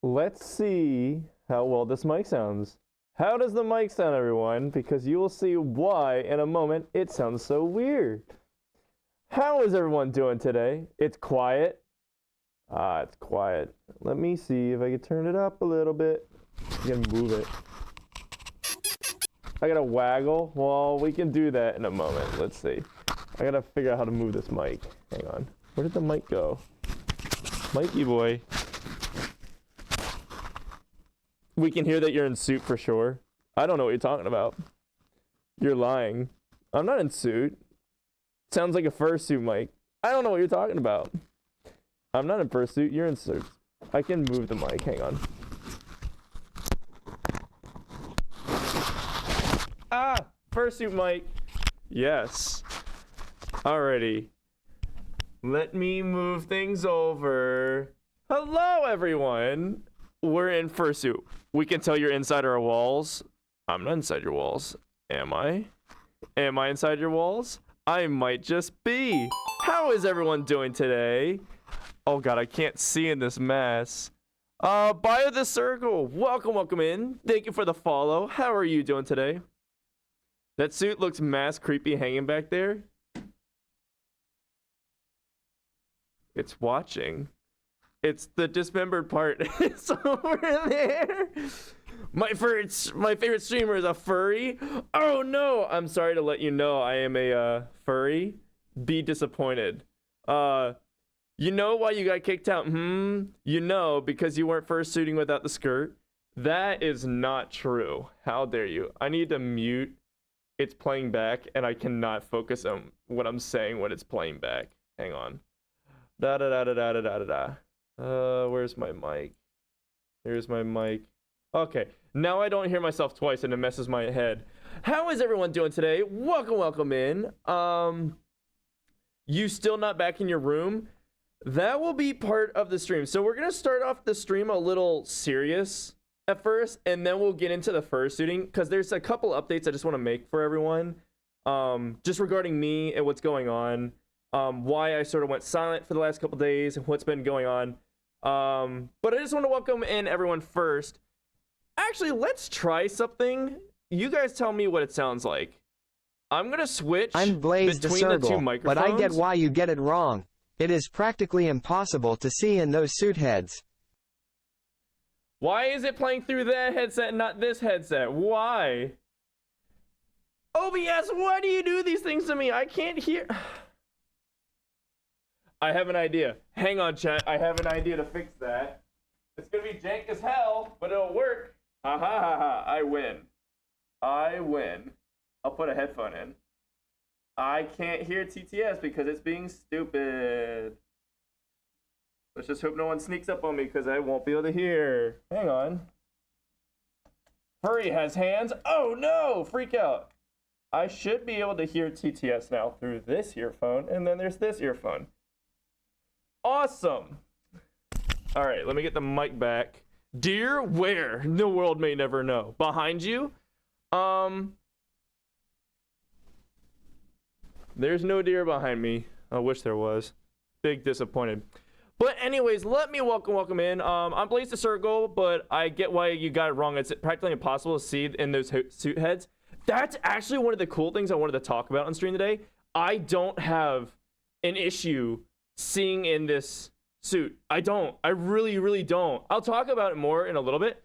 Let's see how well this mic sounds. How does the mic sound, everyone? Because you will see why in a moment it sounds so weird. How is everyone doing today? It's quiet. It's quiet. Let me see if I can turn it up a little bit. I can move it. I gotta waggle. Well, we can do that in a moment. Let's see. I gotta figure out how to move this mic. Hang on. Where did the mic go? Mikey boy. We can hear that you're in suit for sure. I don't know what you're talking about. You're lying. I'm not in suit. Sounds like a fursuit mic. I don't know what you're talking about. I'm not in fursuit. You're in suit. I can move the mic. Hang on. Fursuit mic. Yes. Alrighty. Let me move things over. Hello, everyone. We're in fursuit. We can tell you're inside our walls. I'm not inside your walls. Am I? Am I inside your walls? I might just be. How is everyone doing today? Oh god, I can't see in this mess. Bio the Circle. Welcome in. Thank you for the follow. How are you doing today? That suit looks mass creepy hanging back there. It's watching. It's the dismembered part. It's over there. My favorite streamer is a furry. Oh no! I'm sorry to let you know I am a furry. Be disappointed. You know why you got kicked out? You know, because you weren't fursuiting without the skirt. That is not true. How dare you? I need to mute. It's playing back, and I cannot focus on what I'm saying when it's playing back. Hang on. Da da da da da da da da. Where's my mic? Here's my mic. Okay, now I don't hear myself twice and it messes my head. How is everyone doing today? Welcome in. You still not back in your room? That will be part of the stream. So we're gonna start off the stream a little serious at first, and then we'll get into the fursuiting, because there's a couple updates I just want to make for everyone. Just regarding me and what's going on. Why I sort of went silent for the last couple days and what's been going on. But I just want to welcome in everyone first. Actually, let's try something. You guys tell me what it sounds like. I'm gonna switch I'm Blaze between the two microphones. but I get why you get it wrong. It is practically impossible to see in those suit heads. Why is it playing through that headset and not this headset? Why? OBS, why do you do these things to me? I can't hear. I have an idea. Hang on, chat. I have an idea to fix that. It's gonna be jank as hell, but it'll work. Ha ha ha ha. I win. I win. I'll put a headphone in. I can't hear TTS because it's being stupid. Let's just hope no one sneaks up on me because I won't be able to hear. Hang on. Furry has hands. Oh no! Freak out. I should be able to hear TTS now through this earphone, and then there's this earphone. Awesome. All right, let me get the mic back. Deer, where? The world may never know. Behind you? There's no deer behind me. I wish there was. Big disappointed. But anyways, let me welcome in. I'm Blaze the Circle, but I get why you got it wrong. It's practically impossible to see in those suit heads. That's actually one of the cool things I wanted to talk about on stream today. I don't have an issue seeing in this suit. I don't. I really don't. I'll talk about it more in a little bit.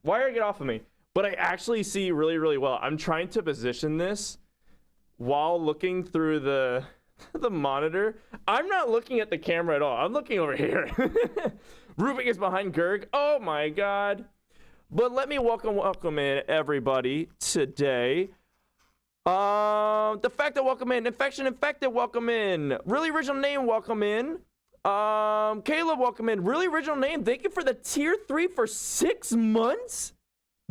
Wire, get off of me. But I actually see really well. I'm trying to position this while looking through the monitor. I'm not looking at the camera at all. I'm looking over here. Rubik is behind Gerg. Oh my god. But let me welcome in everybody today. The fact that welcome in. Infection Infected, welcome in. Really original name, welcome in. Caleb, welcome in. Really original name. Thank you for the tier 3 for 6 months.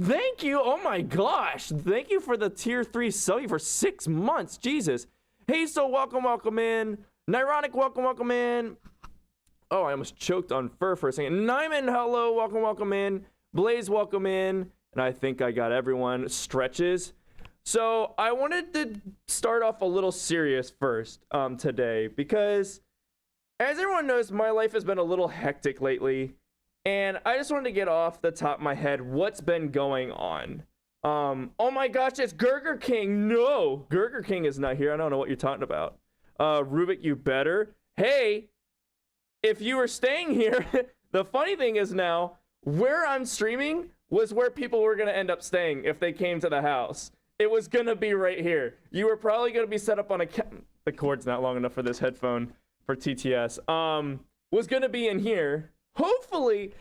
Thank you. Oh my gosh. Thank you for the tier 3 sub for 6 months. Jesus. Hey, so welcome in. Nironic, welcome in. Oh, I almost choked on fur for a second. Nyman, hello, welcome in. Blaze, welcome in. And I think I got everyone. Stretches. So I wanted to start off a little serious first today, because as everyone knows, my life has been a little hectic lately, And I just wanted to get off the top of my head what's been going on. Oh my gosh, it's Burger King. No, Burger King is not here. I don't know what you're talking about. Rubik, you better. Hey, if you were staying here, the funny thing is now, where I'm streaming was where people were going to end up staying if they came to the house. It was going to be right here. You were probably going to be set up on a... The cord's not long enough for this headphone for TTS. Was going to be in here. Hopefully,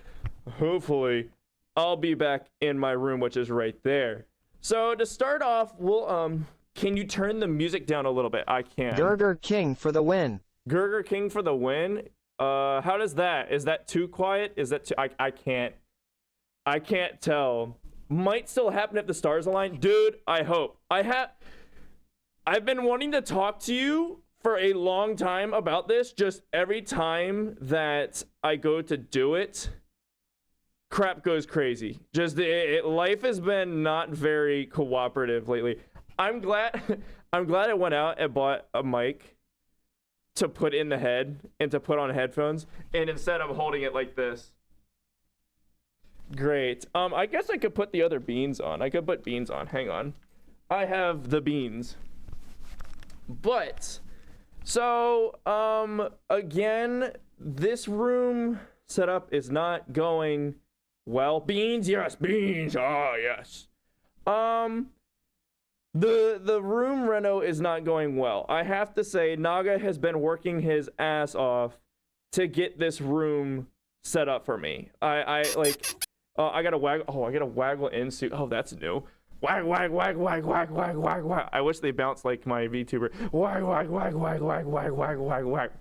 I'll be back in my room, which is right there. So to start off, we'll... Can you turn the music down a little bit? I can. Burger King for the win. Burger King for the win? How does that? Is that too quiet? Is that too... I can't tell. Might still happen if the stars align. Dude, I hope. I've been wanting to talk to you for a long time about this. Just every time that I go to do it, crap goes crazy. Just life has been not very cooperative lately. I'm glad I went out and bought a mic to put in the head and to put on headphones, and instead I'm holding it like this. Great. I guess I could put the other beans on. I could put beans on. Hang on. I have the beans. But so again, this room setup is not going well. Beans, yes, beans. Ah, yes. The room reno is not going well. I have to say, Naga has been working his ass off to get this room set up for me. I gotta waggle. Oh, I gotta waggle into. Oh, that's new. Wag, wag, wag, wag, wag, wag, wag, wag. I wish they bounced like my VTuber. Wag, wag, wag, wag, wag, wag, wag, wag, wag.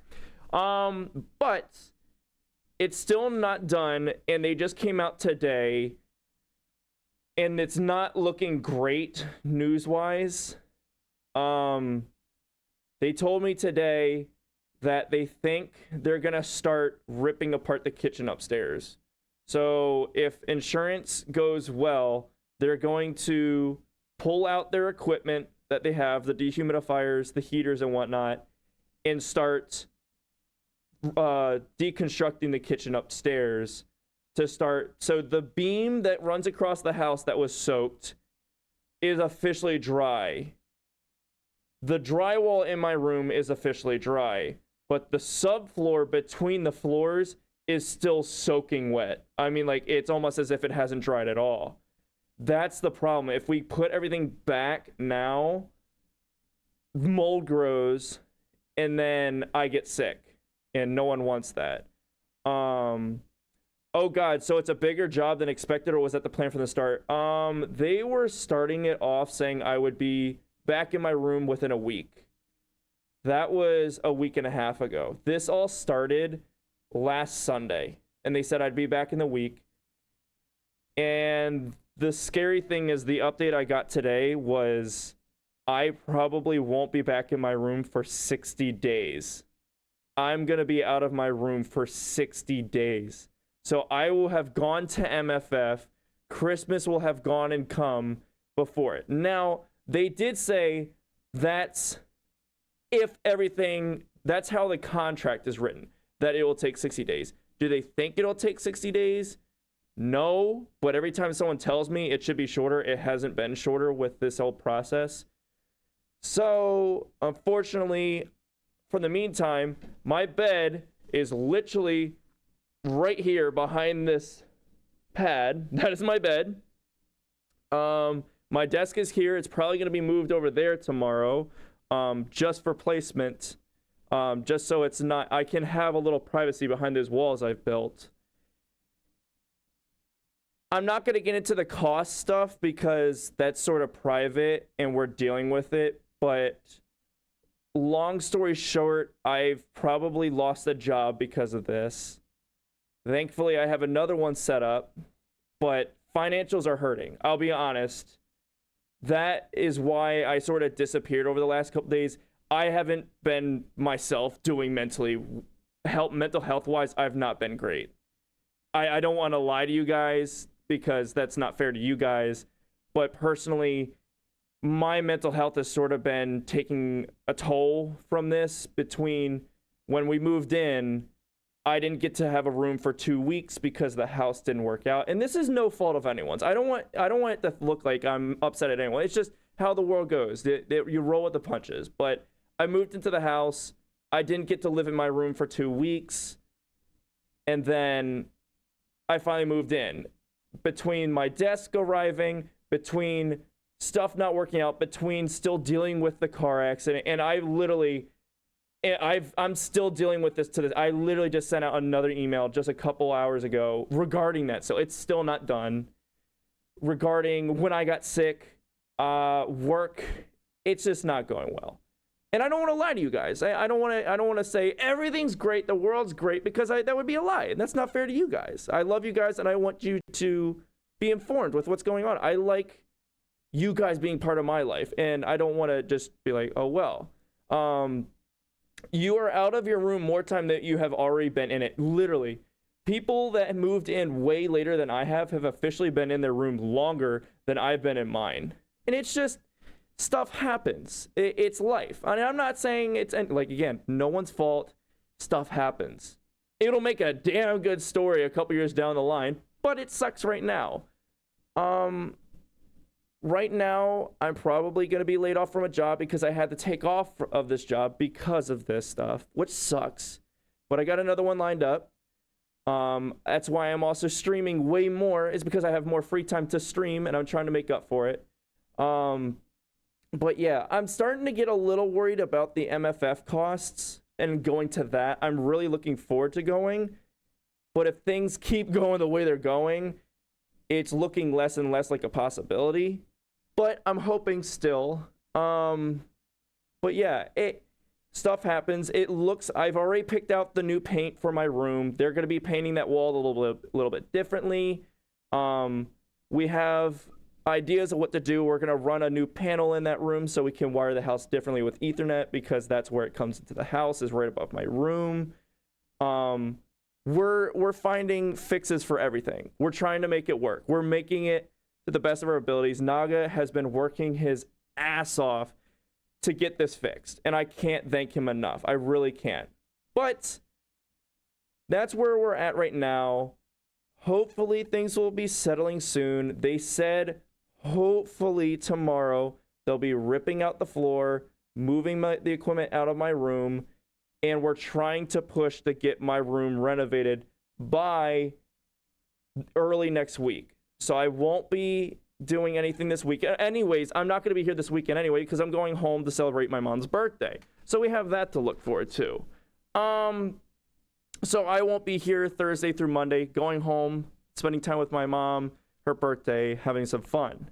But it's still not done, and they just came out today, and it's not looking great news-wise. They told me today that they think they're gonna start ripping apart the kitchen upstairs. So if insurance goes well, they're going to pull out their equipment that they have, the dehumidifiers, the heaters and whatnot, and start deconstructing the kitchen upstairs to start. So the beam that runs across the house that was soaked is officially dry. The drywall in my room is officially dry, but the subfloor between the floors is still soaking wet. I mean, like, it's almost as if it hasn't dried at all. That's the problem. If we put everything back now, mold grows, and then I get sick, and no one wants that. Oh God, so it's a bigger job than expected, or was that the plan from the start? They were starting it off saying I would be back in my room within a week. That was a week and a half ago. This all started last Sunday, and they said I'd be back in the week. And the scary thing is the update I got today was I probably won't be back in my room for 60 days. I'm going to be out of my room for 60 days. So I will have gone to MFF. Christmas will have gone and come before it. Now, they did say that's if everything, that's how the contract is written, that it will take 60 days. Do they think it'll take 60 days? No, but every time someone tells me it should be shorter, it hasn't been shorter with this whole process. So, unfortunately, for the meantime, my bed is literally right here behind this pad. That is my bed. My desk is here. It's probably going to be moved over there tomorrow, just for placement, just so it's not, I can have a little privacy behind those walls I've built. I'm not going to get into the cost stuff because that's sort of private and we're dealing with it. But long story short, I've probably lost a job because of this. Thankfully, I have another one set up, but financials are hurting. I'll be honest. That is why I sort of disappeared over the last couple days. I haven't been myself doing mental health wise. I've not been great. I don't want to lie to you guys because that's not fair to you guys. But personally, my mental health has sort of been taking a toll from this. Between when we moved in, I didn't get to have a room for 2 weeks because the house didn't work out. And this is no fault of anyone's. I don't want it to look like I'm upset at anyone. It's just how the world goes. You roll with the punches. But I moved into the house. I didn't get to live in my room for 2 weeks. And then I finally moved in. Between my desk arriving, between stuff not working out, between still dealing with the car accident, and I'm still dealing with this to this. I literally just sent out another email just a couple hours ago regarding that. So it's still not done. Regarding when I got sick, work, it's just not going well. And I don't want to lie to you guys. I don't want to say everything's great, the world's great, because that would be a lie. And that's not fair to you guys. I love you guys, and I want you to be informed with what's going on. I like you guys being part of my life, and I don't want to just be like, oh, well. You are out of your room more time than you have already been in it. Literally. People that moved in way later than I have officially been in their room longer than I've been in mine. And it's just, stuff happens. It's life. I mean, I'm not saying it's, like, again, no one's fault. Stuff happens. It'll make a damn good story a couple years down the line, but it sucks right now. Right now, I'm probably going to be laid off from a job because I had to take off of this job because of this stuff, which sucks. But I got another one lined up. That's why I'm also streaming way more, is because I have more free time to stream, and I'm trying to make up for it. But yeah, I'm starting to get a little worried about the MFF costs and going to that. I'm really looking forward to going. But if things keep going the way they're going, it's looking less and less like a possibility. But I'm hoping still. But yeah, stuff happens. It looks, I've already picked out the new paint for my room. They're going to be painting that wall a little bit differently. We have ideas of what to do. We're going to run a new panel in that room so we can wire the house differently with Ethernet, because that's where it comes into the house, is right above my room. We're finding fixes for everything. We're trying to make it work. We're making it to the best of our abilities. Naga has been working his ass off to get this fixed, and I can't thank him enough. I really can't. But that's where we're at right now. Hopefully things will be settling soon. They said hopefully tomorrow they'll be ripping out the floor, moving the equipment out of my room, and we're trying to push to get my room renovated by early next week. So I won't be doing anything this weekend. Anyways, I'm not going to be here this weekend anyway, because I'm going home to celebrate my mom's birthday. So we have that to look forward to. So I won't be here Thursday through Monday, going home, spending time with my mom, her birthday, having some fun.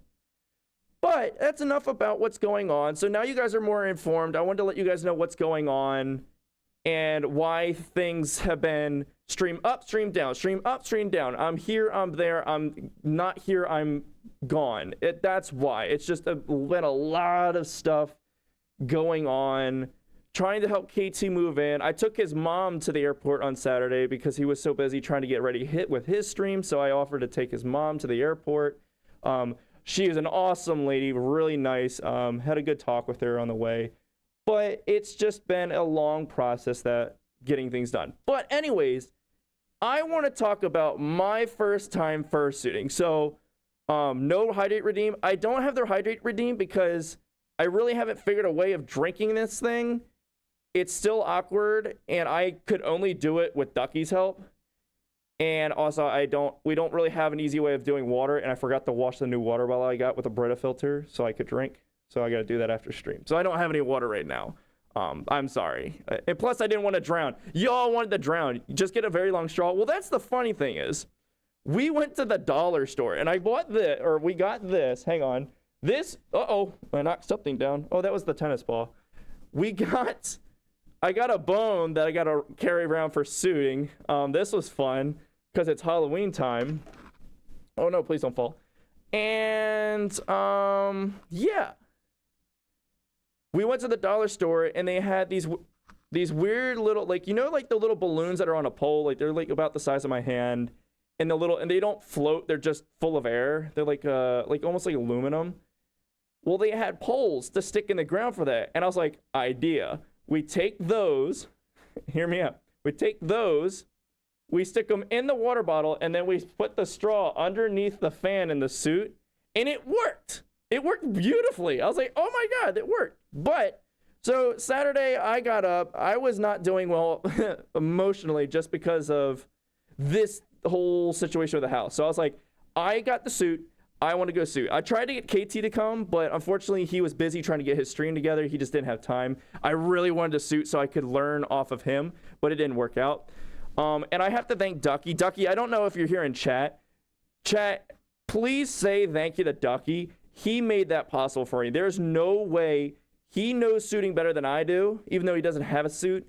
But that's enough about what's going on. So now you guys are more informed. I wanted to let you guys know what's going on and why things have been stream up, stream down, stream up, stream down. I'm here, I'm there, I'm not here, I'm gone. That's why. It's just been a lot of stuff going on, trying to help KT move in. I took his mom to the airport on Saturday because he was so busy trying to get ready hit with his stream, so I offered to take his mom to the airport. She is an awesome lady, really nice. Had a good talk with her on the way. But it's just been a long process that getting things done. But anyways, I want to talk about my first time fursuiting. So, no hydrate redeem. I don't have their hydrate redeem because I really haven't figured a way of drinking this thing. It's still awkward, and I could only do it with Ducky's help. And also, we don't really have an easy way of doing water, and I forgot to wash the new water bottle I got with a Brita filter so I could drink. So I got to do that after stream. So I don't have any water right now. I'm sorry. And plus, I didn't want to drown. Y'all wanted to drown. Just get a very long straw. Well, that's the funny thing is, we went to the dollar store, and I bought this, or we got this. Hang on. This, uh-oh, I knocked something down. Oh, that was the tennis ball. I got a bone that I got to carry around for suiting. This was fun because it's Halloween time. Oh, no, please don't fall. And, yeah. We went to the dollar store, and they had these weird little, like, you know, like the little balloons that are on a pole, like they're like about the size of my hand, and they don't float, they're just full of air. They're like almost like aluminum. Well, they had poles to stick in the ground for that, and I was like, idea. We take those, hear me out. We take those, we stick them in the water bottle, and then we put the straw underneath the fan in the suit, and it worked. It worked beautifully. I was like, oh my God, it worked. But so Saturday, I got up. I was not doing well emotionally just because of this whole situation with the house. So I was like, I got the suit. I want to go suit. I tried to get KT to come, but unfortunately, he was busy trying to get his stream together. He just didn't have time. I really wanted to suit so I could learn off of him, but it didn't work out. And I have to thank Ducky. Ducky, I don't know if you're here in chat. Chat, please say thank you to Ducky. He made that possible for me. There's no way. He knows suiting better than I do, even though he doesn't have a suit.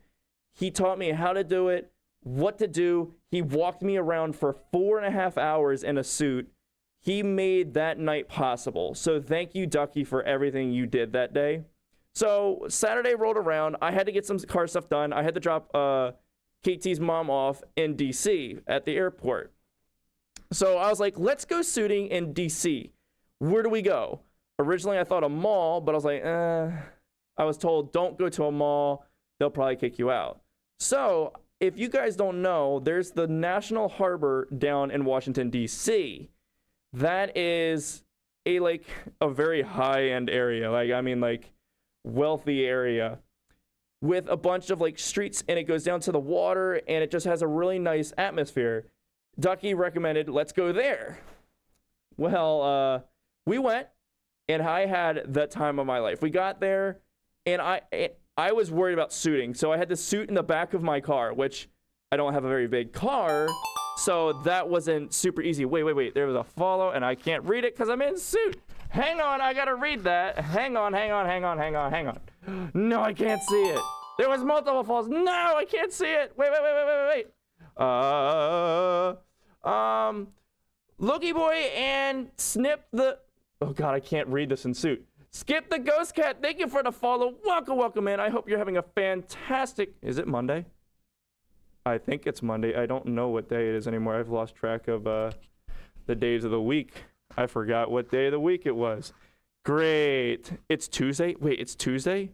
He taught me how to do it, what to do. He walked me around for 4.5 hours in a suit. He made that night possible. So thank you, Ducky, for everything you did that day. So Saturday rolled around. I had to get some car stuff done. I had to drop KT's mom off in DC at the airport. So I was like, let's go suiting in DC. Where do we go? Originally, I thought a mall, but I was like, I was told, don't go to a mall. They'll probably kick you out. So if you guys don't know, there's the National Harbor down in Washington, D.C. That is a very high-end area. Wealthy area with a bunch of streets, and it goes down to the water, and it just has a really nice atmosphere. Ducky recommended, let's go there. Well, we went, and I had the time of my life. We got there, and I was worried about suiting, so I had to suit in the back of my car, which I don't have a very big car, so that wasn't super easy. Wait. There was a follow, and I can't read it because I'm in suit. Hang on, I gotta read that. Hang on. No, I can't see it. There was multiple falls. No, I can't see it. Wait. Looky boy and Snip the... Oh God, I can't read this in suit. Skip the Ghost Cat, thank you for the follow. Welcome in. I hope you're having a fantastic... Is it Monday? I think it's Monday. I don't know what day it is anymore. I've lost track of the days of the week. I forgot what day of the week it was. Great. It's Tuesday? Wait, it's Tuesday?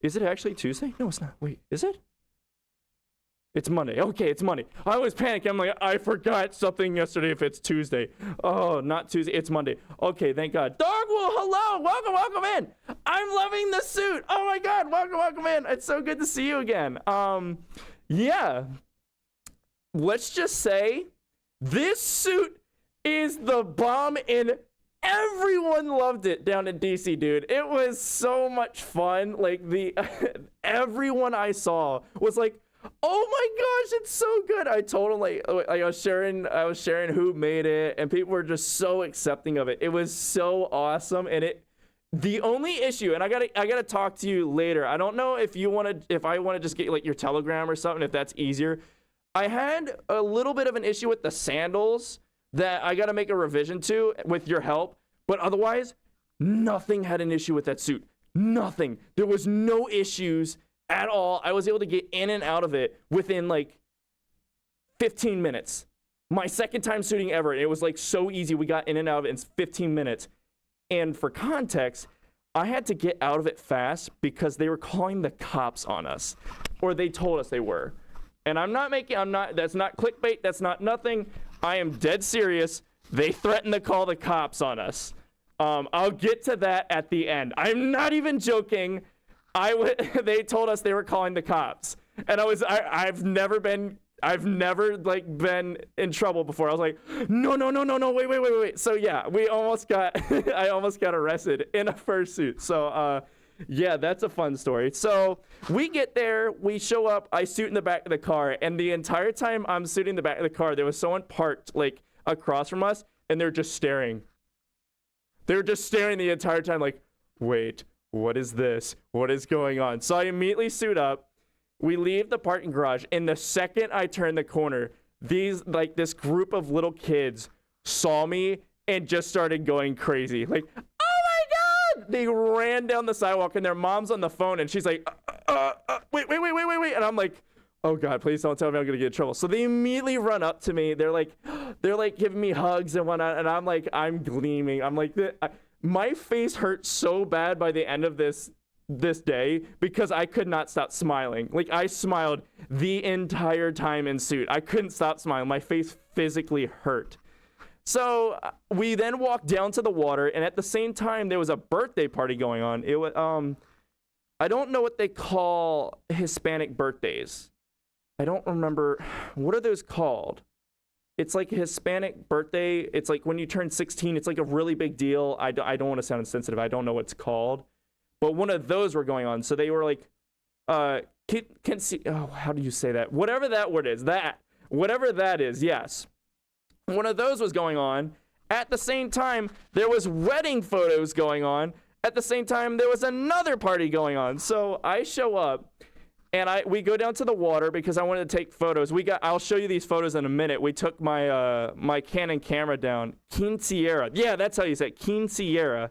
Is it actually Tuesday? No, it's not. Wait, is it? It's Monday. Okay, it's Monday. I was panicking. I'm like, I forgot something yesterday if it's Tuesday. Oh, not Tuesday. It's Monday. Okay, thank God. Dogwool, hello. Welcome in. I'm loving the suit. Oh my God, welcome in. It's so good to see you again. Yeah. Let's just say this suit is the bomb, and everyone loved it down in DC, dude. It was so much fun. Everyone I saw was like, oh my gosh, it's so good. I told him I was sharing who made it, and people were just so accepting of it. It was so awesome, and the only issue, and I gotta talk to you later. I don't know if I want to just get your Telegram or something, if that's easier. I had a little bit of an issue with the sandals that I gotta make a revision to with your help, but otherwise, nothing had an issue with that suit. Nothing. There was no issues at all. I was able to get in and out of it within 15 minutes. My second time suiting ever. And it was so easy. We got in and out of it in 15 minutes. And for context, I had to get out of it fast because they were calling the cops on us, or they told us they were. And that's not clickbait. That's not nothing. I am dead serious. They threatened to call the cops on us. I'll get to that at the end. I'm not even joking. They told us they were calling the cops, and I've never been in trouble before. I was like, no, wait. So yeah, I almost got arrested in a fursuit. So yeah, that's a fun story. So we get there, we show up, I suit in the back of the car, and the entire time I'm suiting in the back of the car, there was someone parked across from us, and they're just staring. They were just staring the entire time, wait. What is this? What is going on? So I immediately suit up. We leave the parking garage, and the second I turn the corner, this group of little kids saw me and just started going crazy. Oh my God! They ran down the sidewalk, and their mom's on the phone, and she's like, wait. And I'm like, oh God, please don't tell me I'm gonna get in trouble. So they immediately run up to me. They're giving me hugs and whatnot, and I'm gleaming. I'm like, my face hurt so bad by the end of this this day because I could not stop smiling. Like, I smiled the entire time in suit. I couldn't stop smiling. My face physically hurt. So we then walked down to the water, and at the same time, there was a birthday party going on. It was, I don't know what they call Hispanic birthdays. I don't remember. What are those called? It's like a Hispanic birthday. It's like when you turn 16, it's like a really big deal. I don't want to sound insensitive. I don't know what it's called. But one of those were going on. So they were like, can see, oh, how do you say that? Whatever that word is, whatever that is, yes. One of those was going on. At the same time, there was wedding photos going on. At the same time, there was another party going on. So I show up, and we go down to the water because I wanted to take photos. I'll show you these photos in a minute. We took my my Canon camera down. Quinceañera. Yeah, that's how you say it. Quinceañera.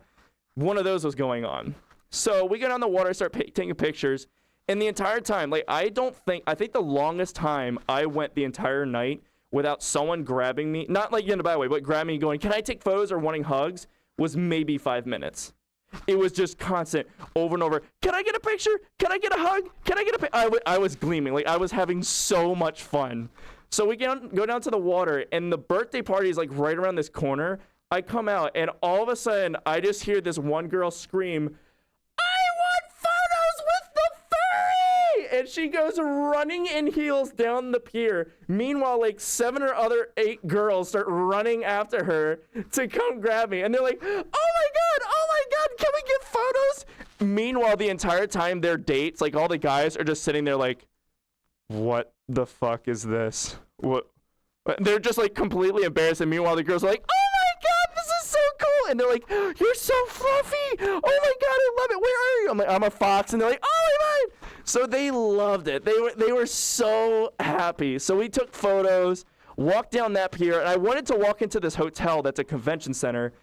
One of those was going on. So we go down the water, start taking pictures. And the entire time, like, I think the longest time I went the entire night without someone grabbing me, not like in a bad way, but grabbing me going, can I take photos or wanting hugs, was maybe 5 minutes. It was just constant, over and over. Can I get a picture? Can I get a hug? Can I get a picture? I was gleaming. Like, I was having so much fun. So we go down to the water, and the birthday party is like right around this corner. I come out, and all of a sudden, I just hear this one girl scream, and she goes running in heels down the pier. Meanwhile, like 7 or 8 girls start running after her to come grab me. And they're like, oh my God, can we get photos? Meanwhile, the entire time their dates, like all the guys are just sitting there like, what the fuck is this? What? They're just like completely embarrassed. And meanwhile, the girls are like, oh my God, this is so cool. And they're like, you're so fluffy. Oh my God, I love it. Where are you? I'm like, I'm a fox. And they're like, oh my God. So they loved it. They were so happy. So we took photos, walked down that pier, and I wanted to walk into this hotel that's a convention center,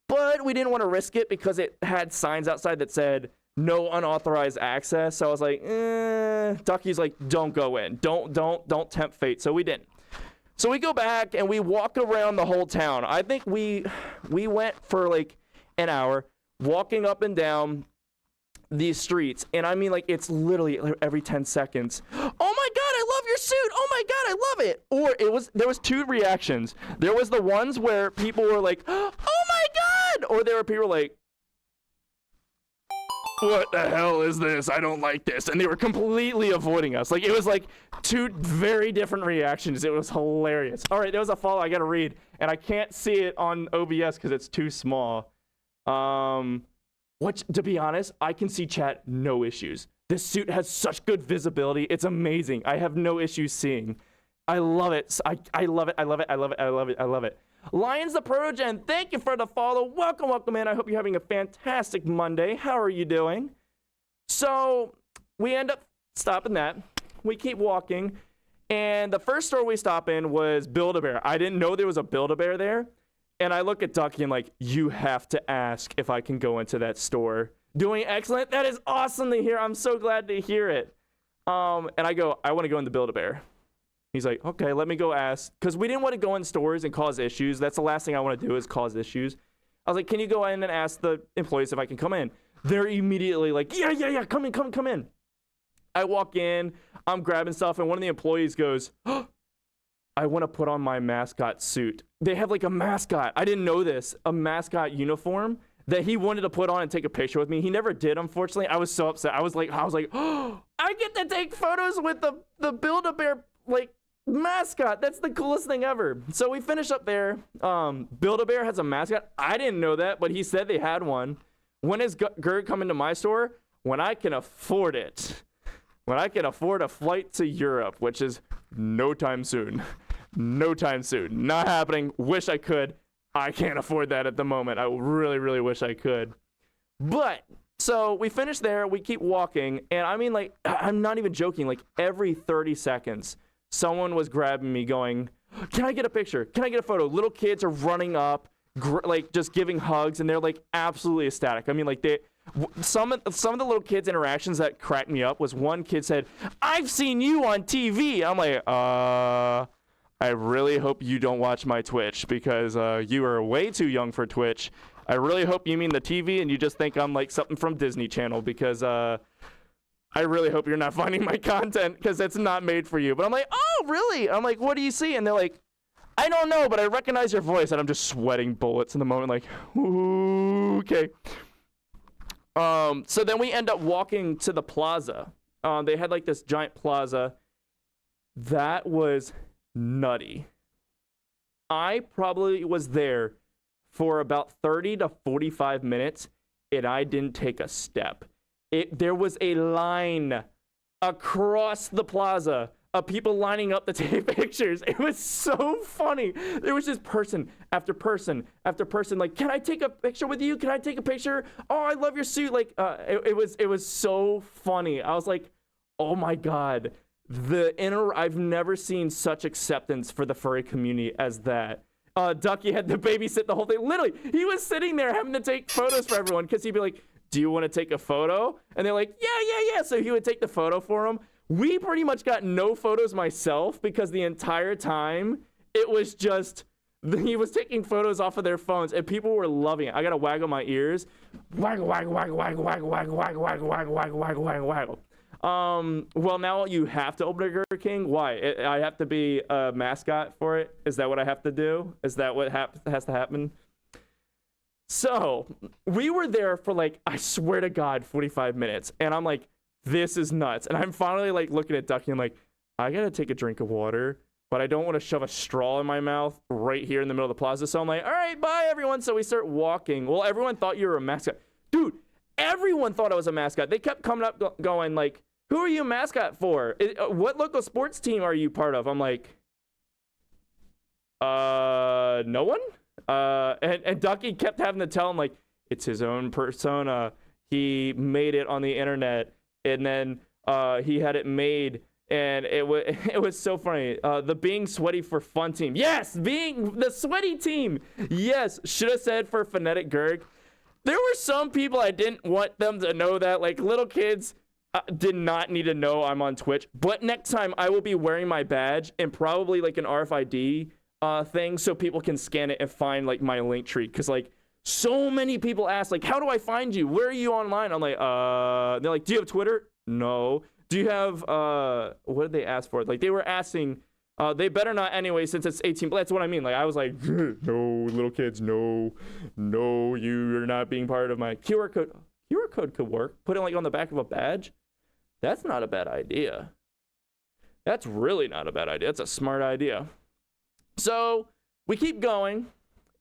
but we didn't want to risk it because it had signs outside that said no unauthorized access. So I was like, Ducky's like, don't go in. Don't tempt fate. So we didn't. So we go back and we walk around the whole town. I think we went for like an hour walking up and down these streets, and I mean, like, it's literally every 10 seconds. Oh my God, I love your suit. Oh my God, I love it. Or there was 2 reactions. There was the ones where people were like, oh my God, or there were people like, what the hell is this? I don't like this. And they were completely avoiding us. Like, it was like 2 very different reactions. It was hilarious. All right, there was a follow I gotta read, and I can't see it on OBS because it's too small. Which, to be honest, I can see chat, no issues. This suit has such good visibility. It's amazing. I have no issues seeing. I love it. I love it. I love it. I love it. I love it. I love it. Lions the Progen, thank you for the follow. Welcome in. I hope you're having a fantastic Monday. How are you doing? So we end up stopping that. We keep walking. And the first store we stop in was Build-A-Bear. I didn't know there was a Build-A-Bear there. And I look at Ducky and like, you have to ask if I can go into that store. Doing excellent. That is awesome to hear. I'm so glad to hear it. And I go, I want to go into Build-A-Bear. He's like, okay, let me go ask. Because we didn't want to go in stores and cause issues. That's the last thing I want to do is cause issues. I was like, can you go in and ask the employees if I can come in? They're immediately like, yeah, come in. I walk in, I'm grabbing stuff, and one of the employees goes, oh, I want to put on my mascot suit. They have like a mascot. I didn't know this. A mascot uniform that he wanted to put on and take a picture with me. He never did, unfortunately. I was so upset. I was like, oh, I get to take photos with the Build-A-Bear like mascot. That's the coolest thing ever. So we finish up there. Build-A-Bear has a mascot. I didn't know that, but he said they had one. When is Gerd coming to my store? When I can afford it. When I can afford a flight to Europe, which is no time soon. No time soon. Not happening. Wish I could. I can't afford that at the moment. I really, really wish I could. But, so we finish there. We keep walking. And I mean, like, I'm not even joking. Like, every 30 seconds, someone was grabbing me going, can I get a picture? Can I get a photo? Little kids are running up, like, just giving hugs. And they're, like, absolutely ecstatic. I mean, like, some of the little kids' interactions that cracked me up was one kid said, I've seen you on TV. I'm like, I really hope you don't watch my Twitch because you are way too young for Twitch. I really hope you mean the TV and you just think I'm like something from Disney Channel, because I really hope you're not finding my content, because it's not made for you. But I'm like, oh, really? I'm like, what do you see? And they're like, I don't know, but I recognize your voice. And I'm just sweating bullets in the moment, like, ooh, okay. So then we end up walking to the plaza. They had like this giant plaza. That was nutty. I probably was there for about 30 to 45 minutes, and I didn't take a step. There was a line across the plaza of people lining up to take pictures. It was so funny. There was just person after person after person, like, can I take a picture with you? Can I take a picture? Oh, I love your suit. Like, it was so funny. I was like, oh my God, I've never seen such acceptance for the furry community as that. Ducky had to babysit the whole thing. Literally, he was sitting there having to take photos for everyone, because he'd be like, do you want to take a photo? And they're like, yeah. So he would take the photo for them. We pretty much got no photos myself, because the entire time it was just, he was taking photos off of their phones and people were loving it. I got to waggle my ears. Waggle, waggle, waggle, waggle, waggle, waggle, waggle, waggle, waggle, waggle, waggle, waggle, waggle. Well, now you have to open a Burger King. Why? I have to be a mascot for it? Is that what I have to do? Is that what has to happen? So we were there for like, I swear to God, 45 minutes. And I'm like, this is nuts. And I'm finally like looking at Ducky. I'm like, I gotta take a drink of water, but I don't want to shove a straw in my mouth right here in the middle of the plaza. So I'm like, all right, bye everyone. So we start walking. Well, everyone thought you were a mascot. Dude, everyone thought I was a mascot. They kept coming up going like, who are you a mascot for? What local sports team are you part of? I'm like, no one? And Ducky kept having to tell him, like, it's his own persona. He made it on the internet, and then he had it made, and it was so funny. The being sweaty for fun team. Yes, being the sweaty team. Yes, should have said for phonetic Gurg. There were some people I didn't want them to know that, like little kids. Did not need to know I'm on Twitch, but next time I will be wearing my badge and probably like an RFID thing, so people can scan it and find like my link tree. Because like so many people ask, like, how do I find you? Where are you online? I'm like, they're like, do you have Twitter? No. Do you have what did they ask for? Like they were asking, they better not anyway, since it's 18. But that's what I mean. Like I was like, no, little kids, no, you're not being part of my QR code. QR code could work. Put it like on the back of a badge. That's not a bad idea. That's really not a bad idea. That's a smart idea. So we keep going,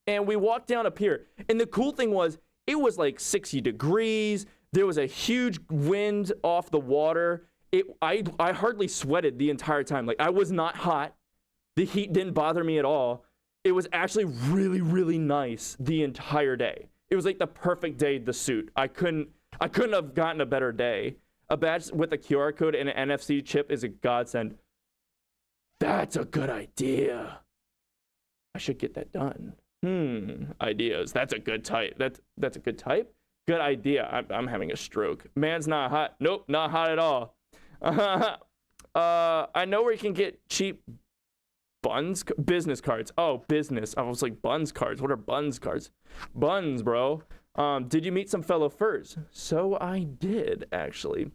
and we walk down a pier. And the cool thing was, it was like 60 degrees. There was a huge wind off the water. I hardly sweated the entire time. Like, I was not hot. The heat didn't bother me at all. It was actually really, really nice the entire day. It was like the perfect day to suit. I couldn't have gotten a better day. A badge with a QR code and an NFC chip is a godsend. That's a good idea. I should get that done. Ideas. That's a good type. That's a good type. Good idea. I'm having a stroke. Man's not hot. Nope, not hot at all. I know where you can get cheap business cards. Oh, business. I was like, buns cards. What are buns cards? Buns, bro. Did you meet some fellow furs? So I did, actually.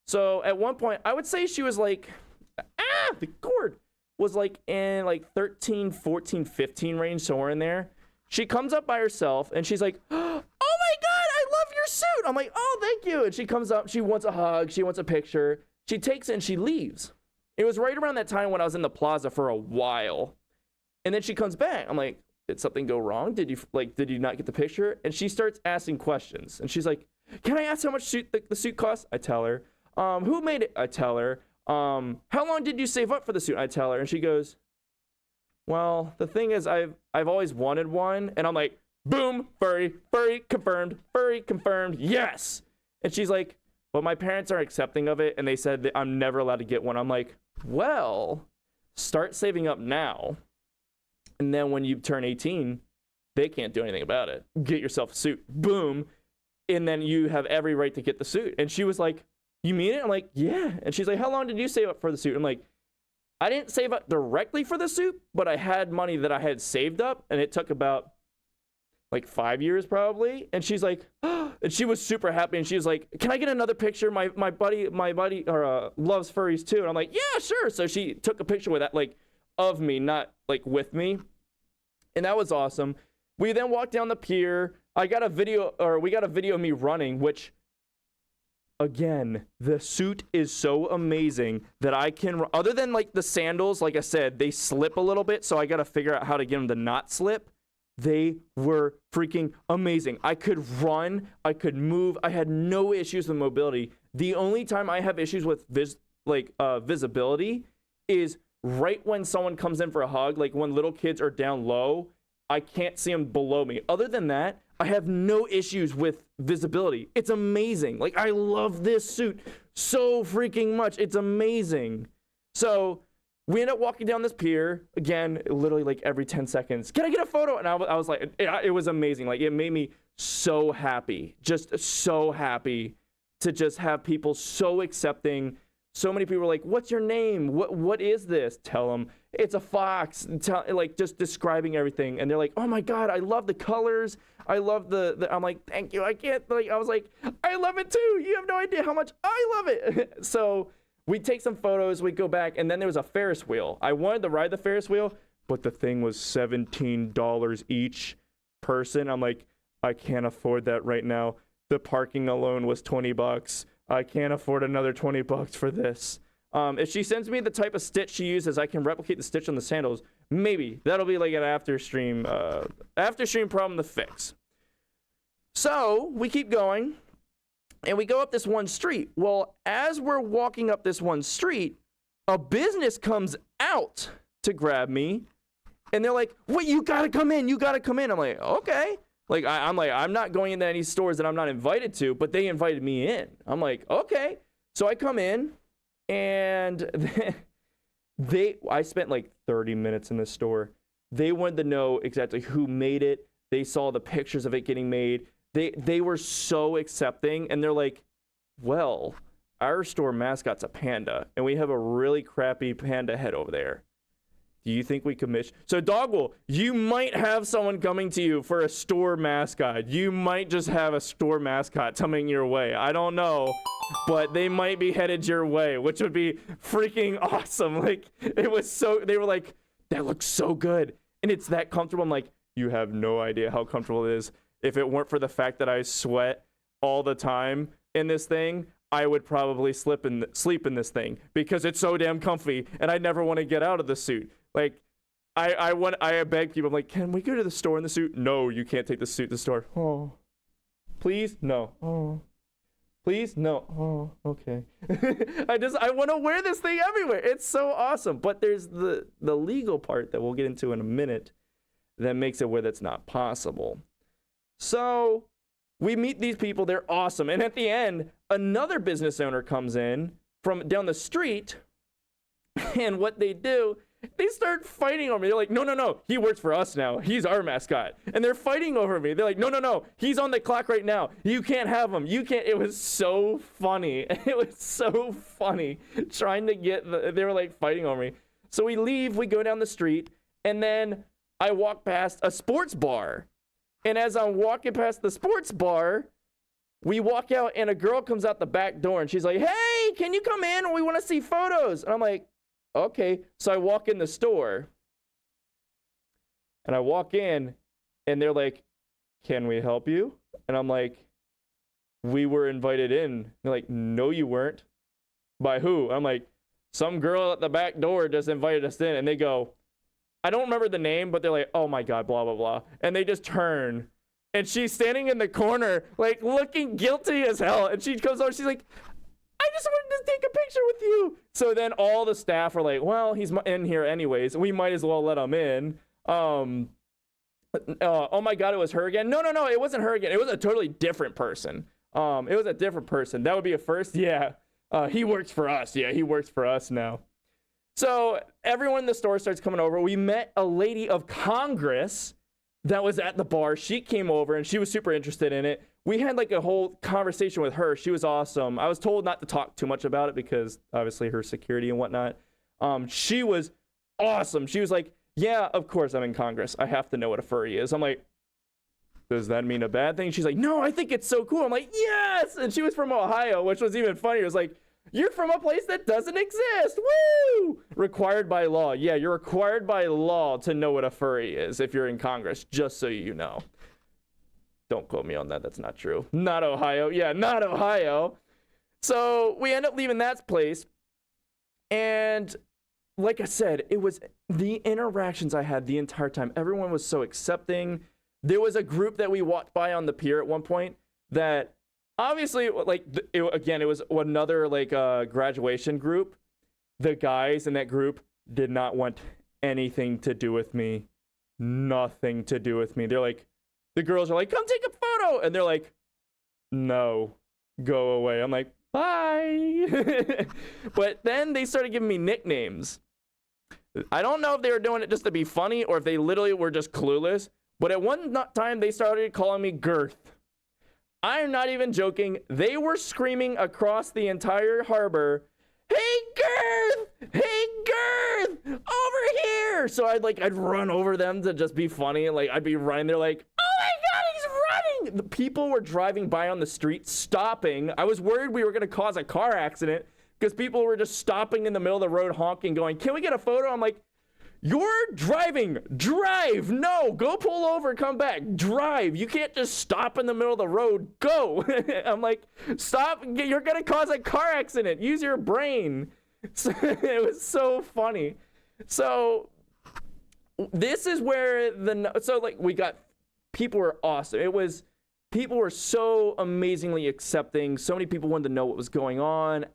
So at one point, I would say she was like, the cord was like in like 13, 14, 15 range, somewhere in there. She comes up by herself and she's like, oh my God, I love your suit. I'm like, oh, thank you. And she comes up, she wants a hug, she wants a picture. She takes it and she leaves. It was right around that time when I was in the plaza for a while. And then she comes back. I'm like, did something go wrong? Did you not get the picture? And she starts asking questions. And she's like, can I ask how much the suit costs? I tell her. Who made it? I tell her. How long did you save up for the suit? I tell her. And she goes, well, the thing is, I've always wanted one. And I'm like, boom, furry confirmed, yes. And she's like, but my parents are accepting of it, and they said that I'm never allowed to get one. I'm like, well, start saving up now. And then when you turn 18, they can't do anything about it. Get yourself a suit. Boom. And then you have every right to get the suit. And she was like, you mean it? I'm like, yeah. And she's like, how long did you save up for the suit? I'm like, I didn't save up directly for the suit, but I had money that I had saved up, and it took about like 5 years probably. And she's like, and she was super happy. And she was like, can I get another picture? My buddy loves furries too. And I'm like, yeah, sure. So she took a picture with that, like of me, not like with me. And that was awesome. We then walked down the pier. We got a video of me running, which, again, the suit is so amazing that I can, other than like the sandals, like I said, they slip a little bit, so I got to figure out how to get them to not slip. They were freaking amazing. I could run, I could move, I had no issues with mobility. The only time I have issues with visibility is right when someone comes in for a hug, like when little kids are down low, I can't see them below me. Other than that, I have no issues with visibility. It's amazing. Like, I love this suit so freaking much. It's amazing. So we end up walking down this pier, again, literally like every 10 seconds. Can I get a photo? And I was like, it was amazing. Like, it made me so happy, just so happy to just have people so accepting. So many people were like, what's your name? What is this? Tell them it's a fox. Like, just describing everything. And they're like, oh my God, I love the colors. I love I'm like, thank you. I can't, like, I was like, I love it too. You have no idea how much I love it. So we take some photos, we go back, and then there was a Ferris wheel. I wanted to ride the Ferris wheel, but the thing was $17 each person. I'm like, I can't afford that right now. The parking alone was $20. I can't afford another $20 for this. If she sends me the type of stitch she uses, I can replicate the stitch on the sandals. Maybe. That'll be like an after stream problem to fix. So we keep going, and we go up this one street. Well, as we're walking up this one street, a business comes out to grab me, and they're like, wait, you gotta come in. You gotta come in. I'm like, okay. Like, I'm not going into any stores that I'm not invited to, but they invited me in. I'm like, okay. So I come in, and I spent like 30 minutes in this store. They wanted to know exactly who made it. They saw the pictures of it getting made. They were so accepting, and they're like, well, our store mascot's a panda, and we have a really crappy panda head over there. Do you think we could So, Dogwell, you might have someone coming to you for a store mascot. You might just have a store mascot coming your way. I don't know, but they might be headed your way, which would be freaking awesome. Like, they were like, that looks so good. And it's that comfortable. I'm like, you have no idea how comfortable it is. If it weren't for the fact that I sweat all the time in this thing, I would probably sleep in this thing because it's so damn comfy, and I never want to get out of the suit. Like, I beg people, I'm like, can we go to the store in the suit? No, you can't take the suit to the store. Oh, please? No. Oh, please? No. Oh, okay. I want to wear this thing everywhere. It's so awesome. But there's the legal part that we'll get into in a minute that makes it where that's not possible. So we meet these people. They're awesome. And at the end, another business owner comes in from down the street, and what they do, they start fighting over me. They're like, no, he works for us now. He's our mascot. And they're fighting over me. They're like, no, he's on the clock right now. You can't have him. You can't. It was so funny. It was so funny trying to they were like fighting over me. So we leave, we go down the street, and then I walk past a sports bar. And as I'm walking past the sports bar, we walk out, and a girl comes out the back door, and she's like, hey, can you come in? We want to see photos. And I'm like, okay. So I walk in the store, and I walk in, and they're like, can we help you? And I'm like, we were invited in. They're like, no, you weren't. By who? I'm like, some girl at the back door just invited us in. And they go, I don't remember the name, but they're like, oh my God, blah, blah, blah. And they just turn, and she's standing in the corner, like looking guilty as hell. And she comes over, she's like, I just wanted to take a picture with you. So then all the staff are like, well, he's in here anyways. We might as well let him in. Oh my God, it was her again. No, it wasn't her again. It was a totally different person. It was a different person. That would be a first. Yeah. He works for us. Yeah, he works for us now. So everyone in the store starts coming over. We met a lady of Congress that was at the bar. She came over, and she was super interested in it. We had like a whole conversation with her. She was awesome. I was told not to talk too much about it because obviously her security and whatnot. She was awesome. She was like, yeah, of course I'm in Congress. I have to know what a furry is. I'm like, does that mean a bad thing? She's like, no, I think it's so cool. I'm like, yes. And she was from Ohio, which was even funnier. It was like, you're from a place that doesn't exist. Woo! Required by law. Yeah, you're required by law to know what a furry is if you're in Congress, just so you know. Don't quote me on that. That's not true. Not Ohio. Yeah, not Ohio. So we end up leaving that place. And like I said, it was the interactions I had the entire time. Everyone was so accepting. There was a group that we walked by on the pier at one point that obviously, like, it was another, like, graduation group. The guys in that group did not want anything to do with me. Nothing to do with me. They're like, the girls are like, come take a photo. And they're like, no, go away. I'm like, bye. But then they started giving me nicknames. I don't know if they were doing it just to be funny or if they literally were just clueless. But at one time, they started calling me Girth. I'm not even joking. They were screaming across the entire harbor, hey, Girth! Hey, Girth! Over here! So I'd run over them to just be funny. Like, I'd be running there like, oh my God, he's running! The people were driving by on the street, stopping. I was worried we were going to cause a car accident because people were just stopping in the middle of the road, honking, going, can we get a photo? I'm like, you're driving. Drive. No, go pull over and come back. Drive. You can't just stop in the middle of the road. Go. I'm like, stop. You're going to cause a car accident. Use your brain. So, it was so funny. So this is where we got, people were awesome. People were so amazingly accepting. So many people wanted to know what was going on.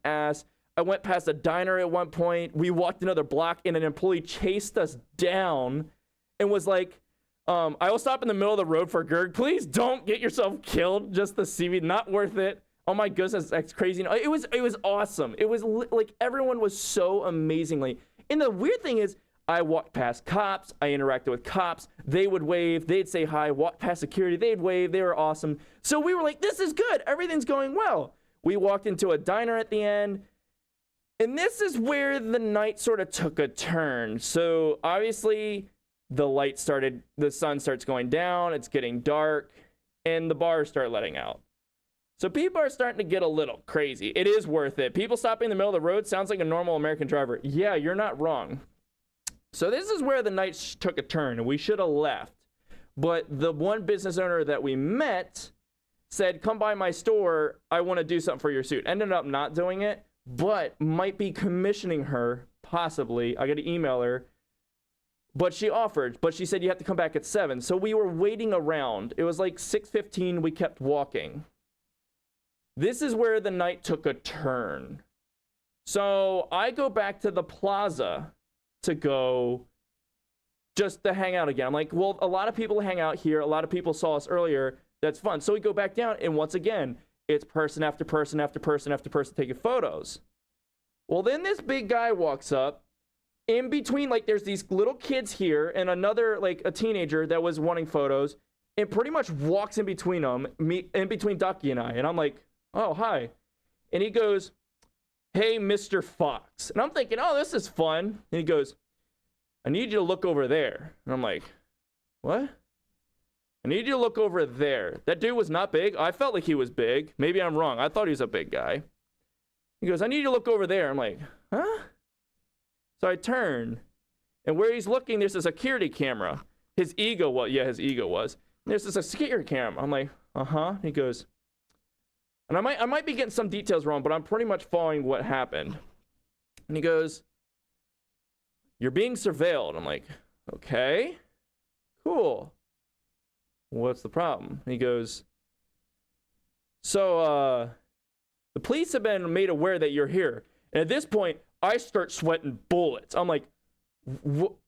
I went past a diner at one point. We walked another block and an employee chased us down and was like, I will stop in the middle of the road for Gerg. Please don't get yourself killed just to see me. Not worth it. Oh my goodness, that's crazy. It was awesome. It was like everyone was so amazingly. And the weird thing is, I walked past cops. I interacted with cops. They would wave. They'd say hi. Walked past security. They'd wave. They were awesome. So we were like, this is good. Everything's going well. We walked into a diner at the end. And this is where the night sort of took a turn. So obviously the sun starts going down, it's getting dark, and the bars start letting out. So people are starting to get a little crazy. It is worth it. People stopping in the middle of the road sounds like a normal American driver. Yeah, you're not wrong. So this is where the night took a turn, and we should have left. But the one business owner that we met said, come by my store, I want to do something for your suit. Ended up not doing it, but might be commissioning her, possibly. I got to email her. But she offered, but she said you have to come back at 7. So we were waiting around. It was like 6:15, we kept walking. This is where the night took a turn. So I go back to the plaza to go just to hang out again. I'm like, well, a lot of people hang out here. A lot of people saw us earlier. That's fun. So we go back down, and once again, it's person after person after person after person taking photos. Well, then this big guy walks up. In between, like, there's these little kids here and another, like, a teenager that was wanting photos, and pretty much walks in between them, in between Ducky and I. And I'm like, oh, hi. And he goes, hey, Mr. Fox. And I'm thinking, oh, this is fun. And he goes, I need you to look over there. And I'm like, what? I need you to look over there. That dude was not big. I felt like he was big. Maybe I'm wrong. I thought he was a big guy. He goes, I need you to look over there. I'm like, huh? So I turn, and where he's looking, there's a security camera. His ego was. There's a security camera. I'm like, uh-huh. He goes, and I might be getting some details wrong, but I'm pretty much following what happened. And he goes, you're being surveilled. I'm like, okay, cool. What's the problem? And he goes, so, the police have been made aware that you're here. And at this point, I start sweating bullets. I'm like,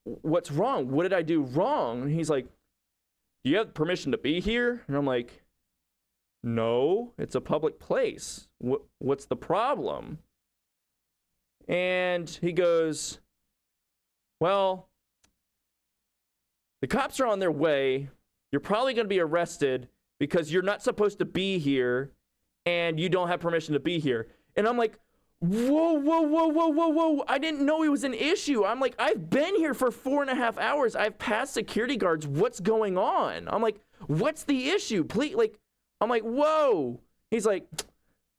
what's wrong? What did I do wrong? And he's like, do you have permission to be here? And I'm like, no, it's a public place. What's the problem? And he goes, well, the cops are on their way. You're probably going to be arrested because you're not supposed to be here and you don't have permission to be here. And I'm like, whoa. I didn't know it was an issue. I'm like, I've been here for 4.5 hours. I've passed security guards. What's going on? I'm like, what's the issue? Please, like, I'm like, whoa. He's like,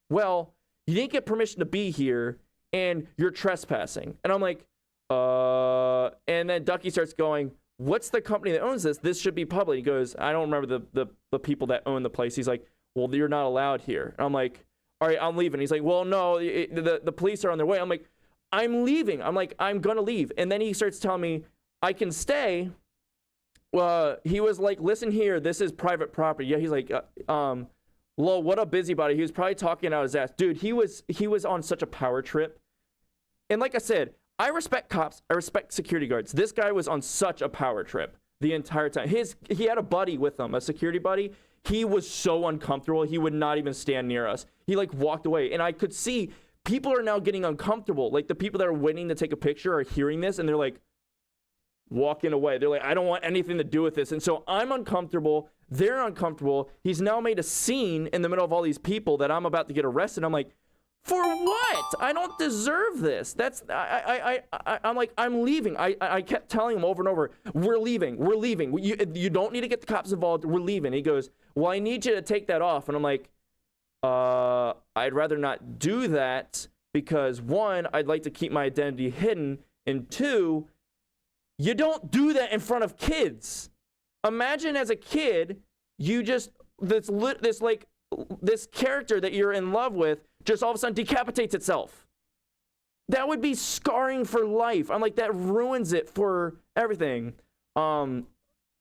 well, you didn't get permission to be here and you're trespassing. And I'm like, and then Ducky starts going, what's the company that owns this? This should be public. He goes, I don't remember the people that own the place. He's like, well, you're not allowed here. And I'm like, all right, I'm leaving. He's like, well, no, the police are on their way. I'm like, I'm leaving. I'm like, I'm going to leave. And then he starts telling me I can stay. He was like, listen here, this is private property. Yeah, he's like, lol, what a busybody. He was probably talking out his ass. Dude, he was on such a power trip. And like I said, I respect cops. I respect security guards. This guy was on such a power trip the entire time. He had a buddy with him, a security buddy. He was so uncomfortable. He would not even stand near us. He like walked away. And I could see people are now getting uncomfortable. Like the people that are waiting to take a picture are hearing this and they're like walking away. They're like, I don't want anything to do with this. And so I'm uncomfortable. They're uncomfortable. He's now made a scene in the middle of all these people that I'm about to get arrested. I'm like, for what? I don't deserve this. I'm like, I'm leaving. I kept telling him over and over, we're leaving. You don't need to get the cops involved. We're leaving. He goes, well, I need you to take that off. And I'm like, I'd rather not do that because one, I'd like to keep my identity hidden. And two, you don't do that in front of kids. Imagine as a kid, you just, this character that you're in love with just all of a sudden decapitates itself. That would be scarring for life. I'm like, that ruins it for everything. 0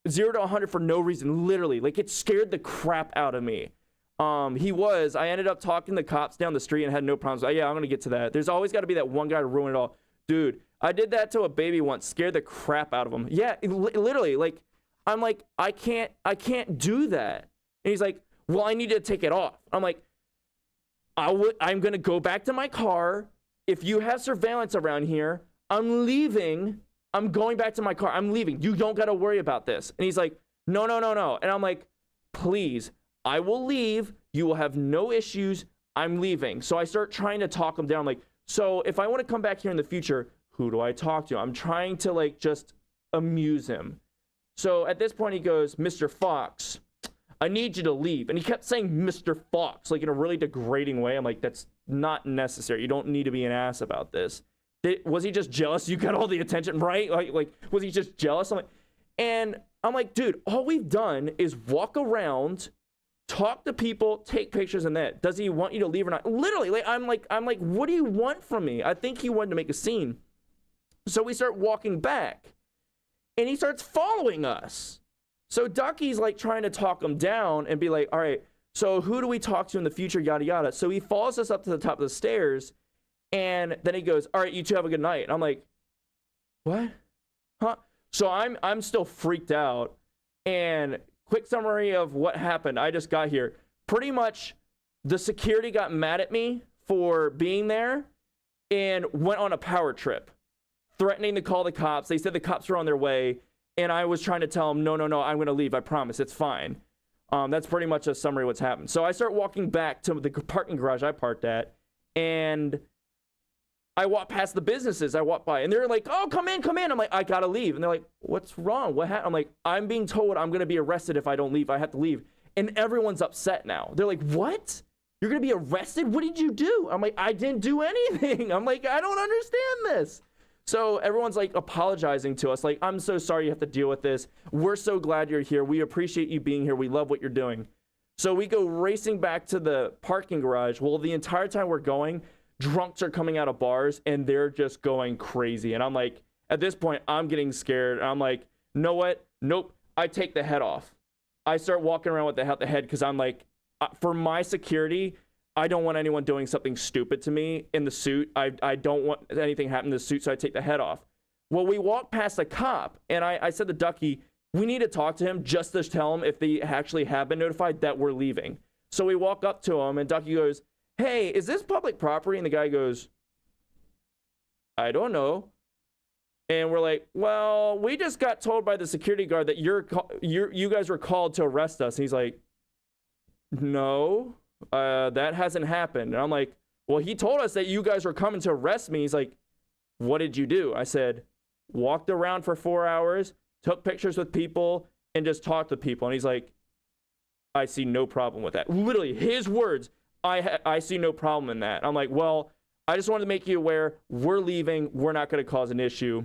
to 100 for no reason, literally. Like, it scared the crap out of me. I ended up talking to cops down the street and had no problems. Yeah, I'm going to get to that. There's always got to be that one guy to ruin it all. Dude, I did that to a baby once, scared the crap out of him. Yeah, literally, like, I'm like, I can't do that. And he's like, well, I need to take it off. I'm like, I'm going to go back to my car. If you have surveillance around here, I'm leaving. I'm going back to my car. I'm leaving. You don't got to worry about this. And he's like, no. And I'm like, please, I will leave. You will have no issues. I'm leaving. So I start trying to talk him down. Like, so if I want to come back here in the future, who do I talk to? I'm trying to like just amuse him. So at this point he goes, Mr. Fox, I need you to leave. And he kept saying Mr. Fox, like in a really degrading way. I'm like, that's not necessary. You don't need to be an ass about this. Was he just jealous? You got all the attention, right? Like, was he just jealous? I'm like, dude, all we've done is walk around, talk to people, take pictures, and that. Does he want you to leave or not? Literally, like, I'm like, what do you want from me? I think he wanted to make a scene. So we start walking back, and he starts following us. So Ducky's like trying to talk him down and be like, all right, so who do we talk to in the future, yada, yada. So he follows us up to the top of the stairs, and then he goes, all right, you two have a good night. And I'm like, what? Huh? So I'm still freaked out. And quick summary of what happened. I just got here. Pretty much the security got mad at me for being there and went on a power trip, threatening to call the cops. They said the cops were on their way. And I was trying to tell him, no, I'm going to leave. I promise. It's fine. That's pretty much a summary of what's happened. So I start walking back to the parking garage I parked at, and I walk past the businesses I walk by, and they're like, oh, come in. I'm like, I got to leave. And they're like, what's wrong? What happened? I'm like, I'm being told I'm going to be arrested if I don't leave. I have to leave. And everyone's upset now. They're like, what? You're going to be arrested? What did you do? I'm like, I didn't do anything. I'm like, I don't understand this. So everyone's like apologizing to us. Like, I'm so sorry you have to deal with this. We're so glad you're here. We appreciate you being here. We love what you're doing. So we go racing back to the parking garage. Well, the entire time we're going, drunks are coming out of bars and they're just going crazy. And I'm like, at this point, I'm getting scared. And I'm like, you know what? Nope. I take the head off. I start walking around with the head because I'm like, for my security, I don't want anyone doing something stupid to me in the suit. I don't want anything happen to the suit, so I take the head off. Well, we walked past a cop, and I said to Ducky, we need to talk to him just to tell him if they actually have been notified that we're leaving. So we walk up to him, and Ducky goes, hey, is this public property? And the guy goes, I don't know. And we're like, well, we just got told by the security guard that you guys were called to arrest us. And he's like, no. That hasn't happened. And I'm like, well, he told us that you guys were coming to arrest me. He's like, what did you do? I said, walked around for 4 hours, took pictures with people, and just talked to people. And he's like, I see no problem with that. Literally, his words, I see no problem in that. I'm like, well, I just wanted to make you aware, we're leaving. We're not going to cause an issue.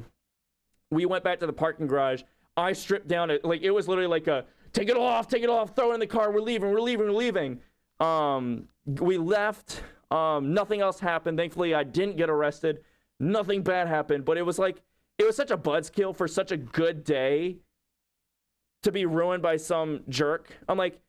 We went back to the parking garage. I stripped down it. Like, it was literally like a, take it off, throw it in the car. We're leaving. We left. Nothing else happened. Thankfully, I didn't get arrested. Nothing bad happened. But it was like, it was such a buzzkill for such a good day to be ruined by some jerk. I'm like,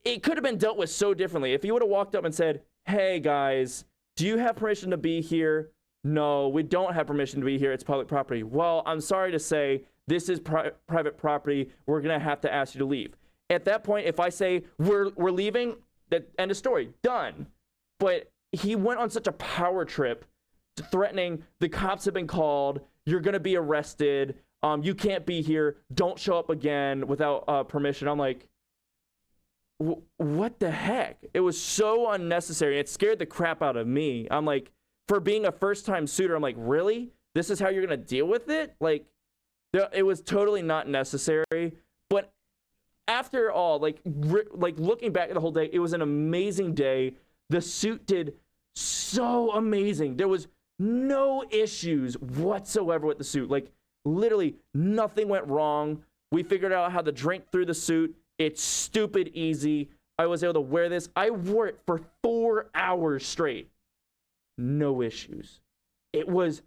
it could have been dealt with so differently. If he would have walked up and said, hey, guys, do you have permission to be here? No, we don't have permission to be here. It's public property. Well, I'm sorry to say, this is private property. We're going to have to ask you to leave. At that point, if I say, we're leaving, that end of story, done. But he went on such a power trip to threatening, the cops have been called, you're going to be arrested, you can't be here, don't show up again without permission. I'm like, what the heck? It was so unnecessary. It scared the crap out of me. I'm like, for being a first-time suitor, I'm like, really? This is how you're going to deal with it? Like, it was totally not necessary. But after all, like looking back at the whole day, it was an amazing day. The suit did so amazing. There was no issues whatsoever with the suit. Like, literally nothing went wrong. We figured out how to drink through the suit. It's stupid easy. I was able to wear this. I wore it for 4 hours straight. No issues. It was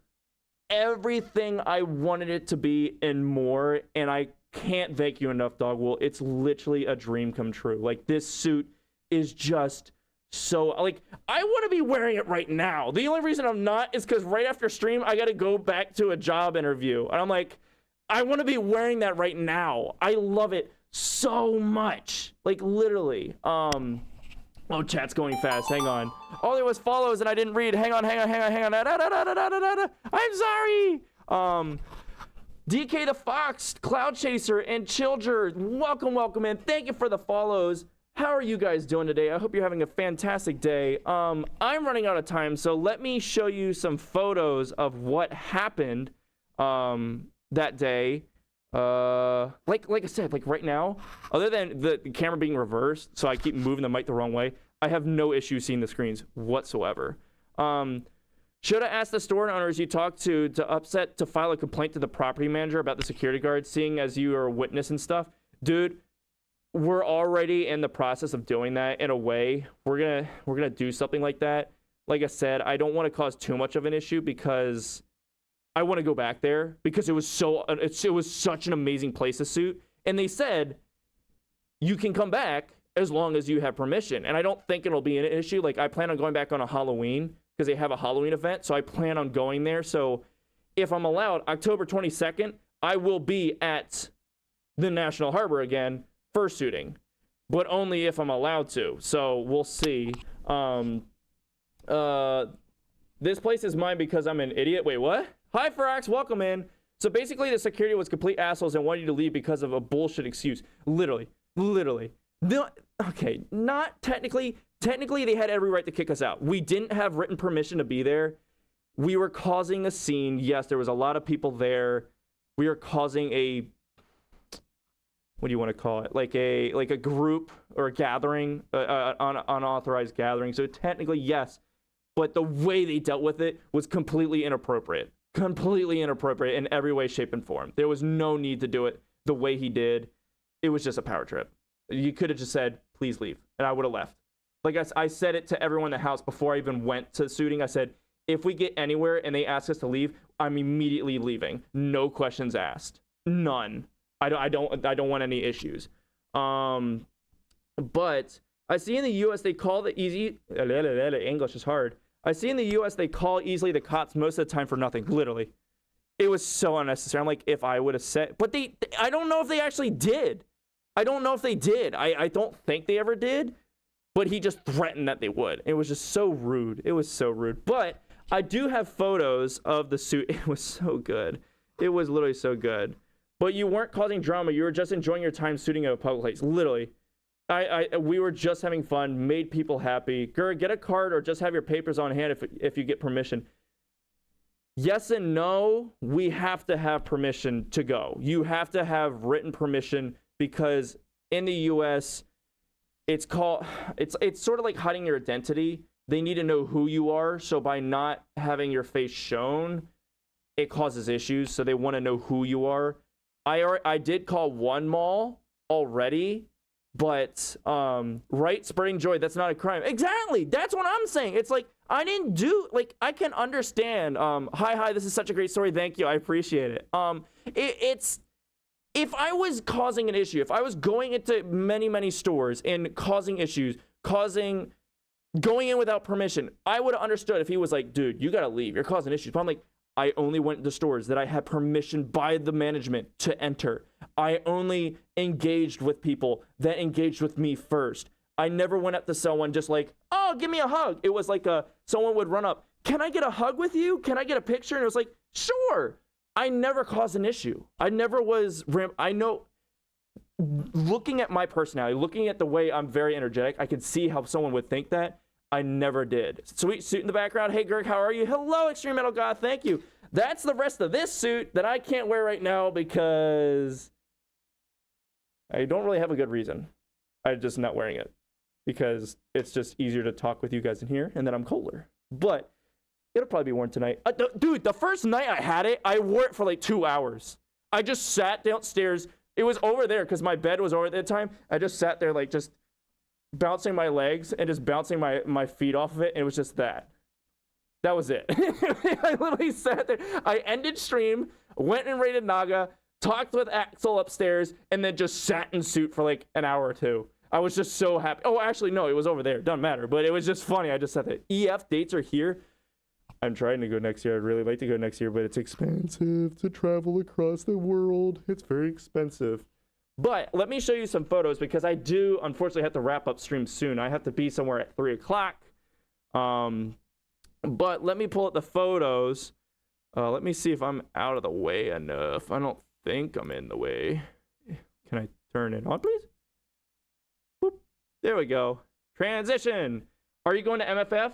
everything I wanted it to be and more. And I can't thank you enough, Dogwool. It's literally a dream come true. Like, this suit is just so, like, I want to be wearing it right now. The only reason I'm not is because right after stream, I got to go back to a job interview. And I'm like, I want to be wearing that right now. I love it so much. Like, literally. Oh, chat's going fast. Hang on. Oh, there was follows and I didn't read. Hang on. I'm sorry. DK the Fox, Cloud Chaser, and Chilger, welcome in. Thank you for the follows. How are you guys doing today? I hope you're having a fantastic day. I'm running out of time, so let me show you some photos of what happened that day. Like I said, like right now, other than the camera being reversed, so I keep moving the mic the wrong way, I have no issue seeing the screens whatsoever. Should I ask the store owners you talked to upset to file a complaint to the property manager about the security guard, seeing as you are a witness and stuff? Dude, we're already in the process of doing that in a way. We're gonna do something like that. Like I said, I don't want to cause too much of an issue because I want to go back there because it was such an amazing place to suit. And they said you can come back as long as you have permission. And I don't think it'll be an issue. Like, I plan on going back on a Halloween because they have a Halloween event. So I plan on going there. So if I'm allowed, October 22nd, I will be at the National Harbor again, fursuiting, but only if I'm allowed to. So we'll see. This place is mine because I'm an idiot. Wait, what? Hi, Farax, welcome in. So basically, the security was complete assholes and wanted you to leave because of a bullshit excuse. Literally. No, okay, not technically. Technically, they had every right to kick us out. We didn't have written permission to be there. We were causing a scene. Yes, there was a lot of people there. We were causing a, what do you want to call it? Like a group or a gathering, unauthorized gathering. So technically, yes. But the way they dealt with it was completely inappropriate. Completely inappropriate in every way, shape, and form. There was no need to do it the way he did. It was just a power trip. You could have just said, please leave. And I would have left. Like I said it to everyone in the house before I even went to suiting. I said, if we get anywhere and they ask us to leave, I'm immediately leaving. No questions asked. None. I don't want any issues. But I see in the US they call the easy English is hard. I see in the US they call easily the cops most of the time for nothing. Literally. It was so unnecessary. I'm like, if I would have said, but I don't know if they actually did. I don't know if they did. I don't think they ever did, but he just threatened that they would. It was just so rude. It was so rude. But I do have photos of the suit. It was so good. It was literally so good. But you weren't causing drama. You were just enjoying your time suiting at a public place. Literally. We were just having fun, made people happy. Gur, get a card or just have your papers on hand if you get permission. Yes and no, we have to have permission to go. You have to have written permission because in the US, it's sort of like hiding your identity. They need to know who you are, so by not having your face shown, it causes issues. So they want to know who you are. I did call one mall already, but right, spreading joy, that's not a crime. Exactly, that's what I'm saying. It's like, I didn't do, like, I can understand. Hi, this is such a great story, thank you, I appreciate it. It's, if I was causing an issue, if I was going into many stores and causing issues, going in without permission, I would have understood if he was like, dude, you gotta leave, you're causing issues. But I'm like, I only went to stores that I had permission by the management to enter. I only engaged with people that engaged with me first. I never went up to someone just like, oh, give me a hug. It was like someone would run up, can I get a hug with you? Can I get a picture? And it was like, sure. I never caused an issue. I never was, I know, looking at my personality, looking at the way I'm very energetic, I could see how someone would think that. I never did. Sweet suit in the background. Hey, Greg, how are you? Hello, Extreme Metal God. Thank you. That's the rest of this suit that I can't wear right now because I don't really have a good reason. I'm just not wearing it because it's just easier to talk with you guys in here, and then I'm colder. But it'll probably be worn tonight. Dude, the first night I had it, I wore it for like 2 hours. I just sat downstairs. It was over there because my bed was over at the time. I just sat there like just bouncing my legs and just bouncing my feet off of it, and it was just that was it. I literally sat there. I ended stream, went and raided Naga, talked with Axel upstairs, and then just sat in suit for like an hour or two. I was just so happy. Oh, actually no, it was over there, doesn't matter, but it was just funny. I just sat there. EF dates are here. I'm trying to go next year. I'd really like to go next year, but it's expensive to travel across the world. It's very expensive. But let me show you some photos because I do unfortunately have to wrap up stream soon. I have to be somewhere at 3 o'clock. But let me pull up the photos. Let me see if I'm out of the way enough. I don't think I'm in the way. Can I turn it on, please? Boop. There we go. Transition. Are you going to MFF?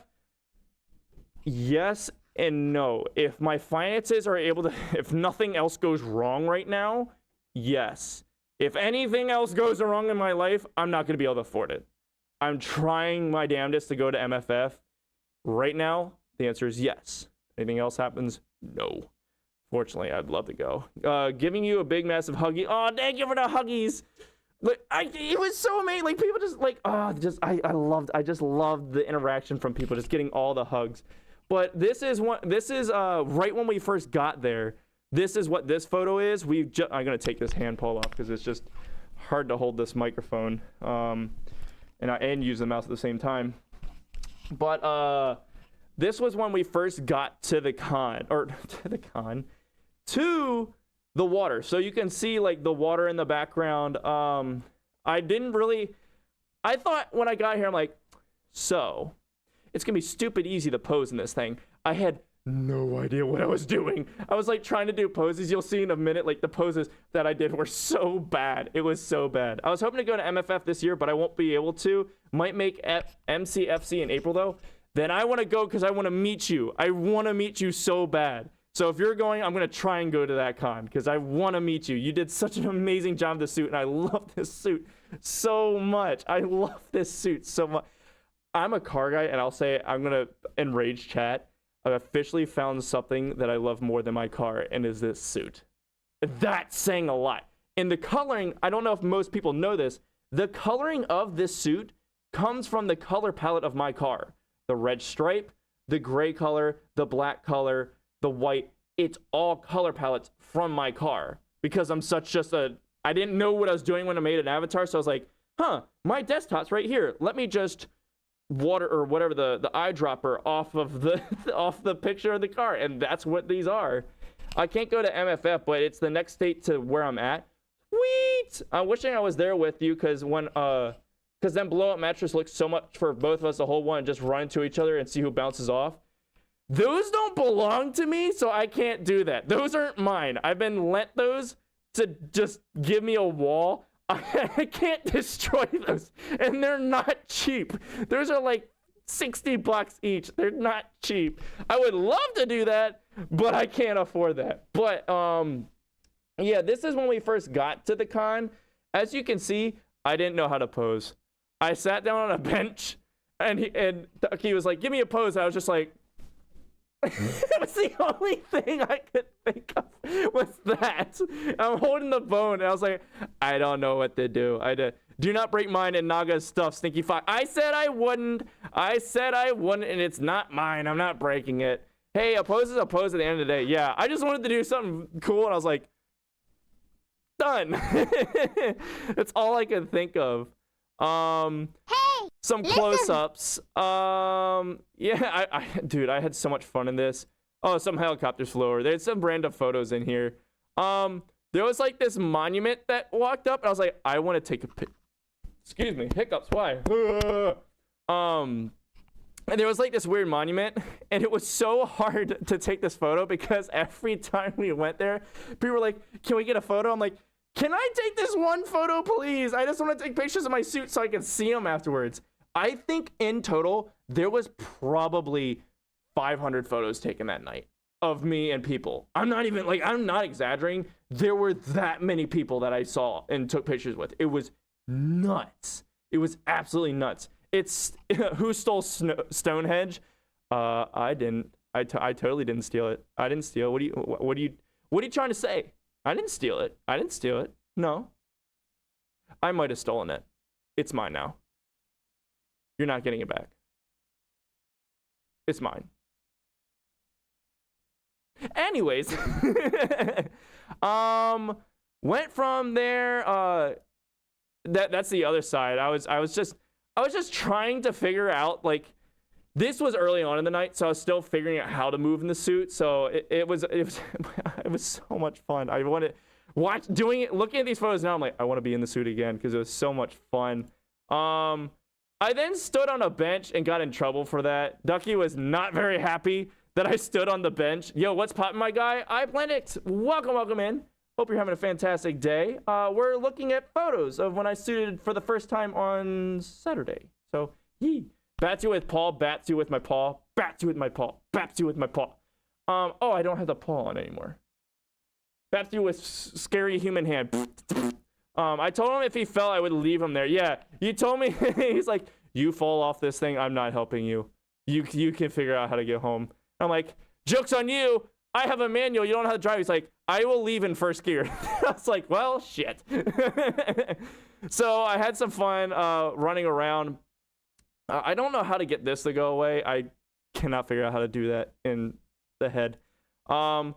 Yes and no. If my finances are able to, if nothing else goes wrong right now, yes. If anything else goes wrong in my life, I'm not going to be able to afford it. I'm trying my damnedest to go to MFF. Right now, the answer is yes. Anything else happens? No. Fortunately, I'd love to go. Giving you a big, massive huggy. Oh, thank you for the huggies. Like, it was so amazing. Like, people just like, I just loved the interaction from people, just getting all the hugs. But this is right when we first got there. This is what this photo is. I'm gonna take this hand pole off because it's just hard to hold this microphone and use the mouse at the same time. But this was when we first got to the the water. So you can see like the water in the background. I thought when I got here, I'm like, so it's gonna be stupid easy to pose in this thing. I had no idea what I was doing. I was like trying to do poses. You'll see in a minute, like the poses that I did were so bad. It was so bad. I was hoping to go to MFF this year, but I won't be able to. Might make MCFC in April though. Then I want to go because I want to meet you. I want to meet you so bad. So if you're going, I'm going to try and go to that con because I want to meet you. You did such an amazing job with the suit, and I love this suit so much. I love this suit so much. I'm a car guy, and I'll say I'm going to enrage chat. I've officially found something that I love more than my car, and is this suit. That's saying a lot. And the coloring, I don't know if most people know this, the coloring of this suit comes from the color palette of my car. The red stripe, the gray color, the black color, the white, it's all color palettes from my car. Because I'm I didn't know what I was doing when I made an avatar, so I was like, my desktop's right here. Let me just water or whatever the eyedropper off of the picture of the car, and that's what these are. I can't go to MFF, but it's the next state to where I'm at. Sweet. I'm wishing I was there with you because then blow up mattress looks so much for both of us to hold one and just run into each other and see who bounces off. Those don't belong to me, so I can't do that. Those aren't mine. I've been lent those to just give me a wall. I can't destroy those, and they're not cheap. Those are like $60 each. They're not cheap. I would love to do that, but I can't afford that. But yeah, this is when we first got to the con. As you can see, I didn't know how to pose. I sat down on a bench, and Ducky was like, "Give me a pose." And I was just like, it was the only thing I could think of was that. I'm holding the bone, and I was like, I don't know what to do. Do not break mine and Naga's stuff, Stinky Fox. I said I wouldn't, and it's not mine. I'm not breaking it. Hey, a pose is a pose at the end of the day. Yeah, I just wanted to do something cool, and I was like, done. That's all I could think of. Hey, some close-ups. Yeah, dude, I had so much fun in this. Oh, some helicopters flew over. There's some random photos in here. There was like this monument that walked up, and I was like, I want to take a pic. Excuse me, hiccups. Why? And there was like this weird monument, and it was so hard to take this photo because every time we went there, people were like, "Can we get a photo?" I'm like, "Can I take this one photo, please? I just want to take pictures of my suit so I can see them afterwards." I think in total, there was probably 500 photos taken that night of me and people. I'm not exaggerating. There were that many people that I saw and took pictures with. It was nuts. It was absolutely nuts. It's who stole Stonehenge? I didn't. I totally didn't steal it. I didn't steal. What are you trying to say? I didn't steal it. I didn't steal it. No. I might have stolen it. It's mine now. You're not getting it back. It's mine. Anyways, went from there. That's the other side. I was just trying to figure out, like, this was early on in the night, so I was still figuring out how to move in the suit. So it was it was so much fun. I wanted looking at these photos now. I'm like, I want to be in the suit again because it was so much fun. I then stood on a bench and got in trouble for that. Ducky was not very happy that I stood on the bench. Yo, what's poppin', my guy? iPlanet, welcome in. Hope you're having a fantastic day. We're looking at photos of when I suited for the first time on Saturday. So, yee. Bats you with paw, bats you with my paw, bats you with my paw, bats you with my paw. Oh, I don't have the paw on anymore. Bats you with scary human hand. I told him if he fell, I would leave him there. Yeah, you told me. He's like, you fall off this thing, I'm not helping you. You can figure out how to get home. I'm like, joke's on you. I have a manual. You don't know how to drive. He's like, I will leave in first gear. I was like, well, shit. So I had some fun running around. I don't know how to get this to go away. I cannot figure out how to do that in the head. Found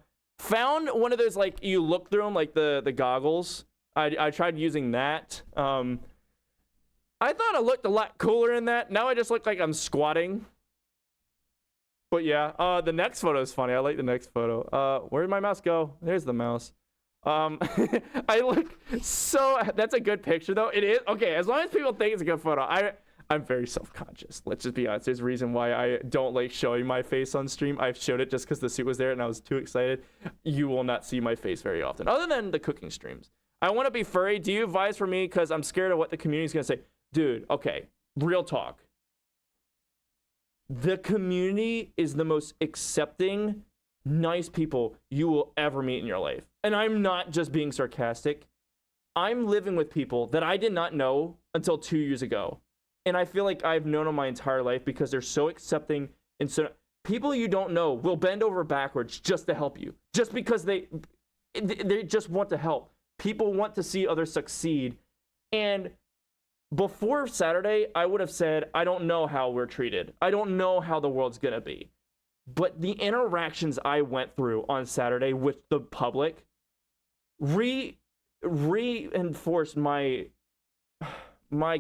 one of those, like, you look through them, like the goggles. I tried using that. I thought I looked a lot cooler in that. Now I just look like I'm squatting. But yeah, the next photo is funny. I like the next photo. Where did my mouse go? There's the mouse. I look so... That's a good picture, though. It is. Okay, as long as people think it's a good photo. I'm very self-conscious. Let's just be honest. There's a reason why I don't like showing my face on stream. I've showed it just because the suit was there and I was too excited. You will not see my face very often, other than the cooking streams. I want to be furry. Do you advise for me? Because I'm scared of what the community's going to say. Dude, okay. Real talk. The community is the most accepting, nice people you will ever meet in your life. And I'm not just being sarcastic. I'm living with people that I did not know until 2 years ago. And I feel like I've known them my entire life because they're so accepting. And so people you don't know will bend over backwards just to help you. Just because they just want to help. People want to see others succeed. And before Saturday, I would have said, I don't know how we're treated. I don't know how the world's going to be. But the interactions I went through on Saturday with the public reinforced my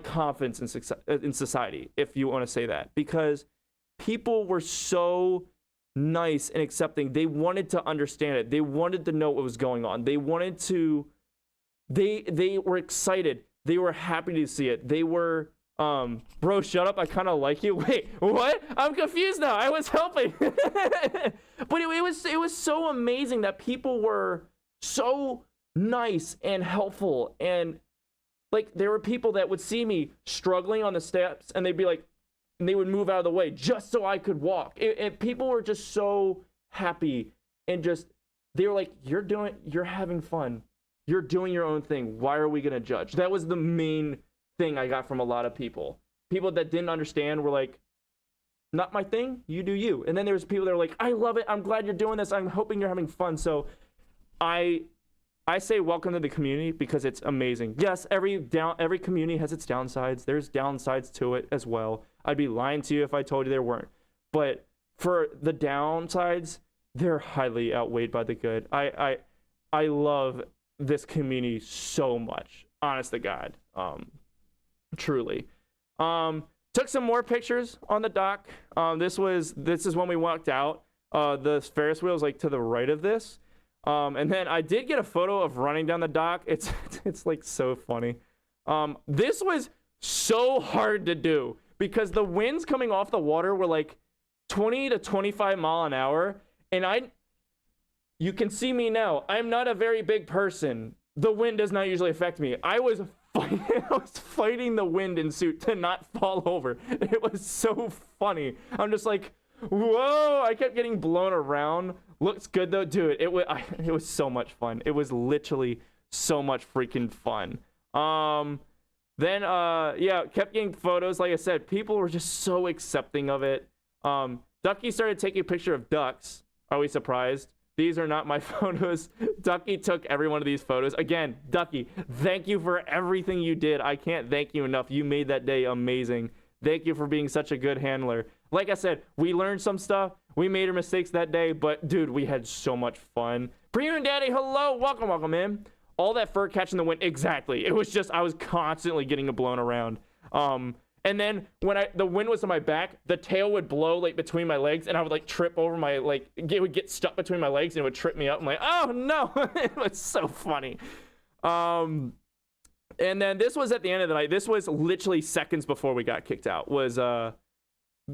confidence in society, if you want to say that. Because people were so nice and accepting. They wanted to understand it. They wanted to know what was going on. They wanted to... They were excited. They were happy to see it. They were, bro, shut up. I kind of like you. Wait, what? I'm confused now. I was helping. But it was so amazing that people were so nice and helpful. And, like, there were people that would see me struggling on the steps, and they'd be like, and they would move out of the way just so I could walk. People were just so happy and just, they were like, you're having fun. You're doing your own thing. Why are we going to judge? That was the main thing I got from a lot of people. People that didn't understand were like, not my thing, you do you. And then there's people that are like, I love it, I'm glad you're doing this, I'm hoping you're having fun. So I say welcome to the community because it's amazing. Yes, every community has its downsides. There's downsides to it as well. I'd be lying to you if I told you there weren't. But for the downsides, they're highly outweighed by the good. I love this community so much, honest to God. Truly. Took some more pictures on the dock. This is when we walked out. The Ferris wheel is like to the right of this. And then I did get a photo of running down the dock. It's like so funny. This was so hard to do because the winds coming off the water were like 20 to 25 mile an hour. And you can see me now. I'm not a very big person. The wind does not usually affect me. I was fighting the wind in suit to not fall over. It was so funny. I'm just like, whoa, I kept getting blown around. Looks good though, dude. It was so much fun. It was literally so much freaking fun. Then yeah, kept getting photos. Like I said, people were just so accepting of it. Ducky started taking a picture of ducks. Are we surprised? These are not my photos. Ducky took every one of these photos. Again, Ducky, thank you for everything you did. I can't thank you enough. You made that day amazing. Thank you for being such a good handler. Like I said, we learned some stuff. We made our mistakes that day, but dude, we had so much fun. Premium Daddy, hello. Welcome in. All that fur catching the wind. Exactly. It was just, I was constantly getting blown around. And then when the wind was on my back, the tail would blow like between my legs and I would like trip over my, like, it would get stuck between my legs and it would trip me up. I'm like, oh no, it was so funny. And then this was at the end of the night. This was literally seconds before we got kicked out, was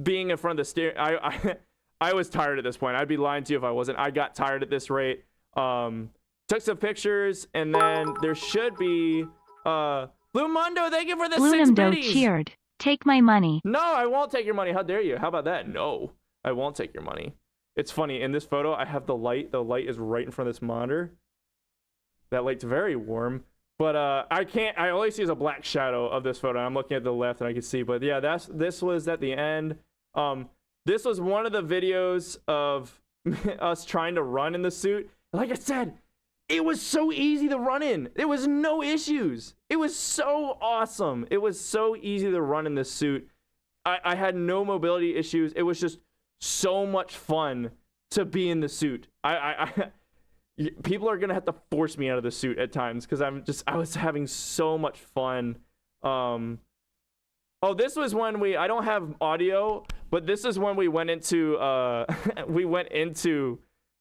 being in front of the steering. I was tired at this point. I'd be lying to you if I wasn't. I got tired at this rate. Took some pictures and then there should be, Blue Mundo, thank you for the 6 biddies. Cheered. Take my money. No, I won't take your money. How dare you? How about that? No, I won't take your money. It's funny. In this photo, I have the light. The light is right in front of this monitor. That light's very warm. But I can't. I only see as a black shadow of this photo. I'm looking at the left and I can see. But yeah, this was at the end. This was one of the videos of us trying to run in the suit. Like I said, it was so easy to run in. There was no issues. It was so awesome. It was so easy to run in this suit. I had no mobility issues. It was just so much fun to be in the suit. People are gonna have to force me out of the suit at times because I was having so much fun. Oh, this was when I don't have audio, but this is when we went into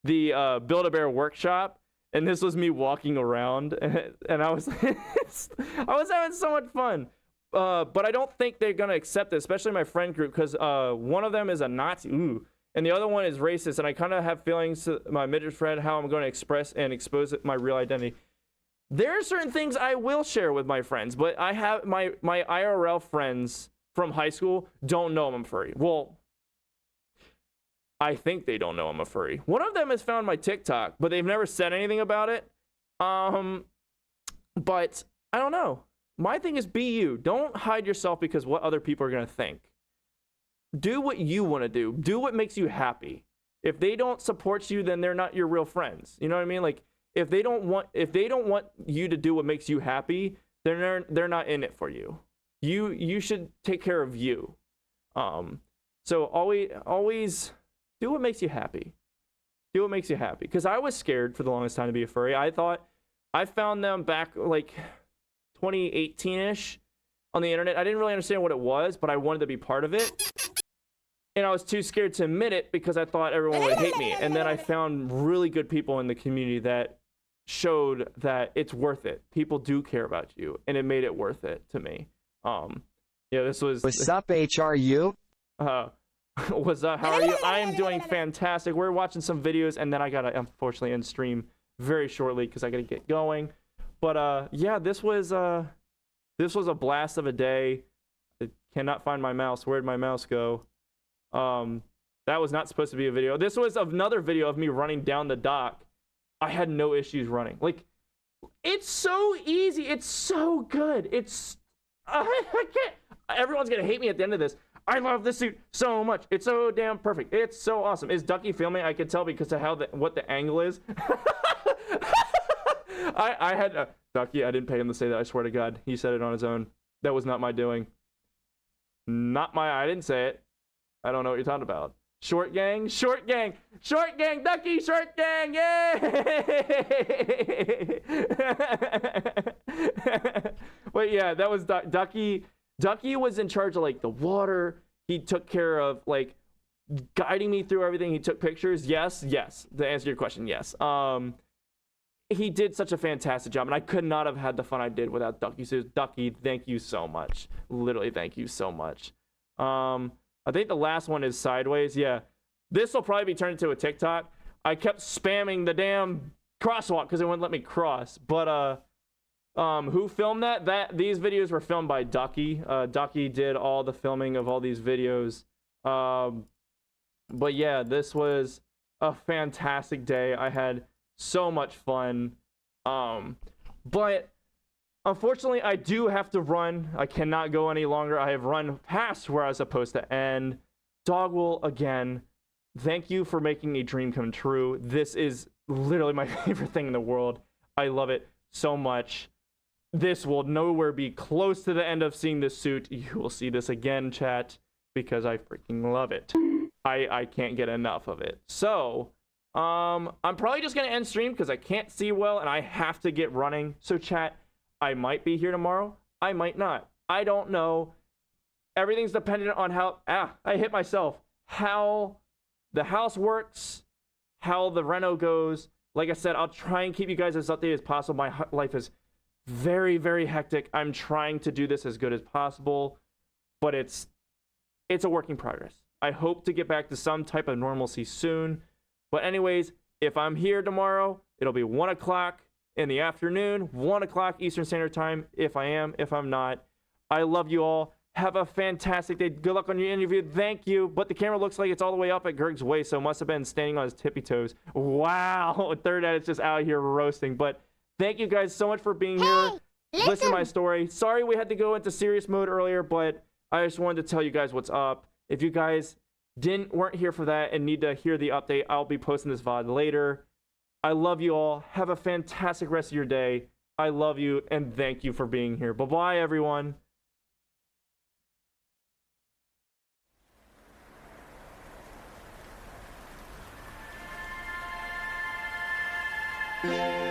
the Build-A-Bear workshop. And this was me walking around, and I was having so much fun. But I don't think they're gonna accept it, especially my friend group, because one of them is a Nazi, and the other one is racist. And I kind of have feelings to my midget friend how I'm going to express and expose my real identity. There are certain things I will share with my friends, but I have my IRL friends from high school don't know I'm furry. Well, I think they don't know I'm a furry. One of them has found my TikTok, but they've never said anything about it. But I don't know. My thing is be you. Don't hide yourself because what other people are going to think. Do what you want to do. Do what makes you happy. If they don't support you, then they're not your real friends. You know what I mean? Like if they don't want you to do what makes you happy, then they're not in it for you. You should take care of you. So always do what makes you happy. Do what makes you happy. Because I was scared for the longest time to be a furry. I found them back like 2018-ish on the internet. I didn't really understand what it was, but I wanted to be part of it. And I was too scared to admit it because I thought everyone would hate me. And then I found really good people in the community that showed that it's worth it. People do care about you. And it made it worth it to me. Yeah, this was... What's up, HRU? What's up? How are you? I am doing fantastic. We're watching some videos, and then I gotta unfortunately end stream very shortly because I gotta get going. But yeah, this was a blast of a day. I cannot find my mouse. Where'd my mouse go? That was not supposed to be a video. This was another video of me running down the dock. I had no issues running. Like, it's so easy. It's so good. I can't. Everyone's gonna hate me at the end of this. I love this suit so much. It's so damn perfect. It's so awesome. Is Ducky filming? I can tell because of how what the angle is. I had Ducky. I didn't pay him to say that. I swear to God, he said it on his own. That was not my doing. Not my. I didn't say it. I don't know what you're talking about. Short gang, short gang, short gang, Ducky, short gang, yay! But yeah, that was Ducky. Ducky was in charge of like the water. He took care of like guiding me through everything. He took pictures. Yes. To answer your question, yes. He did such a fantastic job, and I could not have had the fun I did without Ducky. So Ducky, thank you so much. Literally, thank you so much. I think the last one is Sideways. Yeah, this will probably be turned into a TikTok. I kept spamming the damn crosswalk because it wouldn't let me cross. But who filmed that? These videos were filmed by Ducky. Ducky did all the filming of all these videos. But yeah, this was a fantastic day. I had so much fun. But unfortunately, I do have to run. I cannot go any longer. I have run past where I was supposed to end. Dogwool, again, thank you for making a dream come true. This is literally my favorite thing in the world. I love it so much. This will nowhere be close to the end of seeing this suit. You will see this again, chat, because I freaking love it. I can't get enough of it. So, I'm probably just gonna end stream because I can't see well and I have to get running. So chat, I might be here tomorrow. I might not. I don't know. Everything's dependent on how I hit myself. How the house works, how the reno goes. Like I said, I'll try and keep you guys as updated as possible. My life is very, very hectic. I'm trying to do this as good as possible, but it's a work in progress. I hope to get back to some type of normalcy soon. But anyways, if I'm here tomorrow, it'll be 1 o'clock in the afternoon, 1 o'clock Eastern Standard Time. If I am, if I'm not, I love you all. Have a fantastic day. Good luck on your interview. Thank you. But the camera looks like it's all the way up at Gerg's waist, so must have been standing on his tippy toes. Wow. Third Edit's just out here roasting. But thank you guys so much for being here. Listen to my story. Sorry we had to go into serious mode earlier, but I just wanted to tell you guys what's up. If you guys weren't here for that and need to hear the update, I'll be posting this VOD later. I love you all. Have a fantastic rest of your day. I love you, and thank you for being here. Bye-bye, everyone. Hey!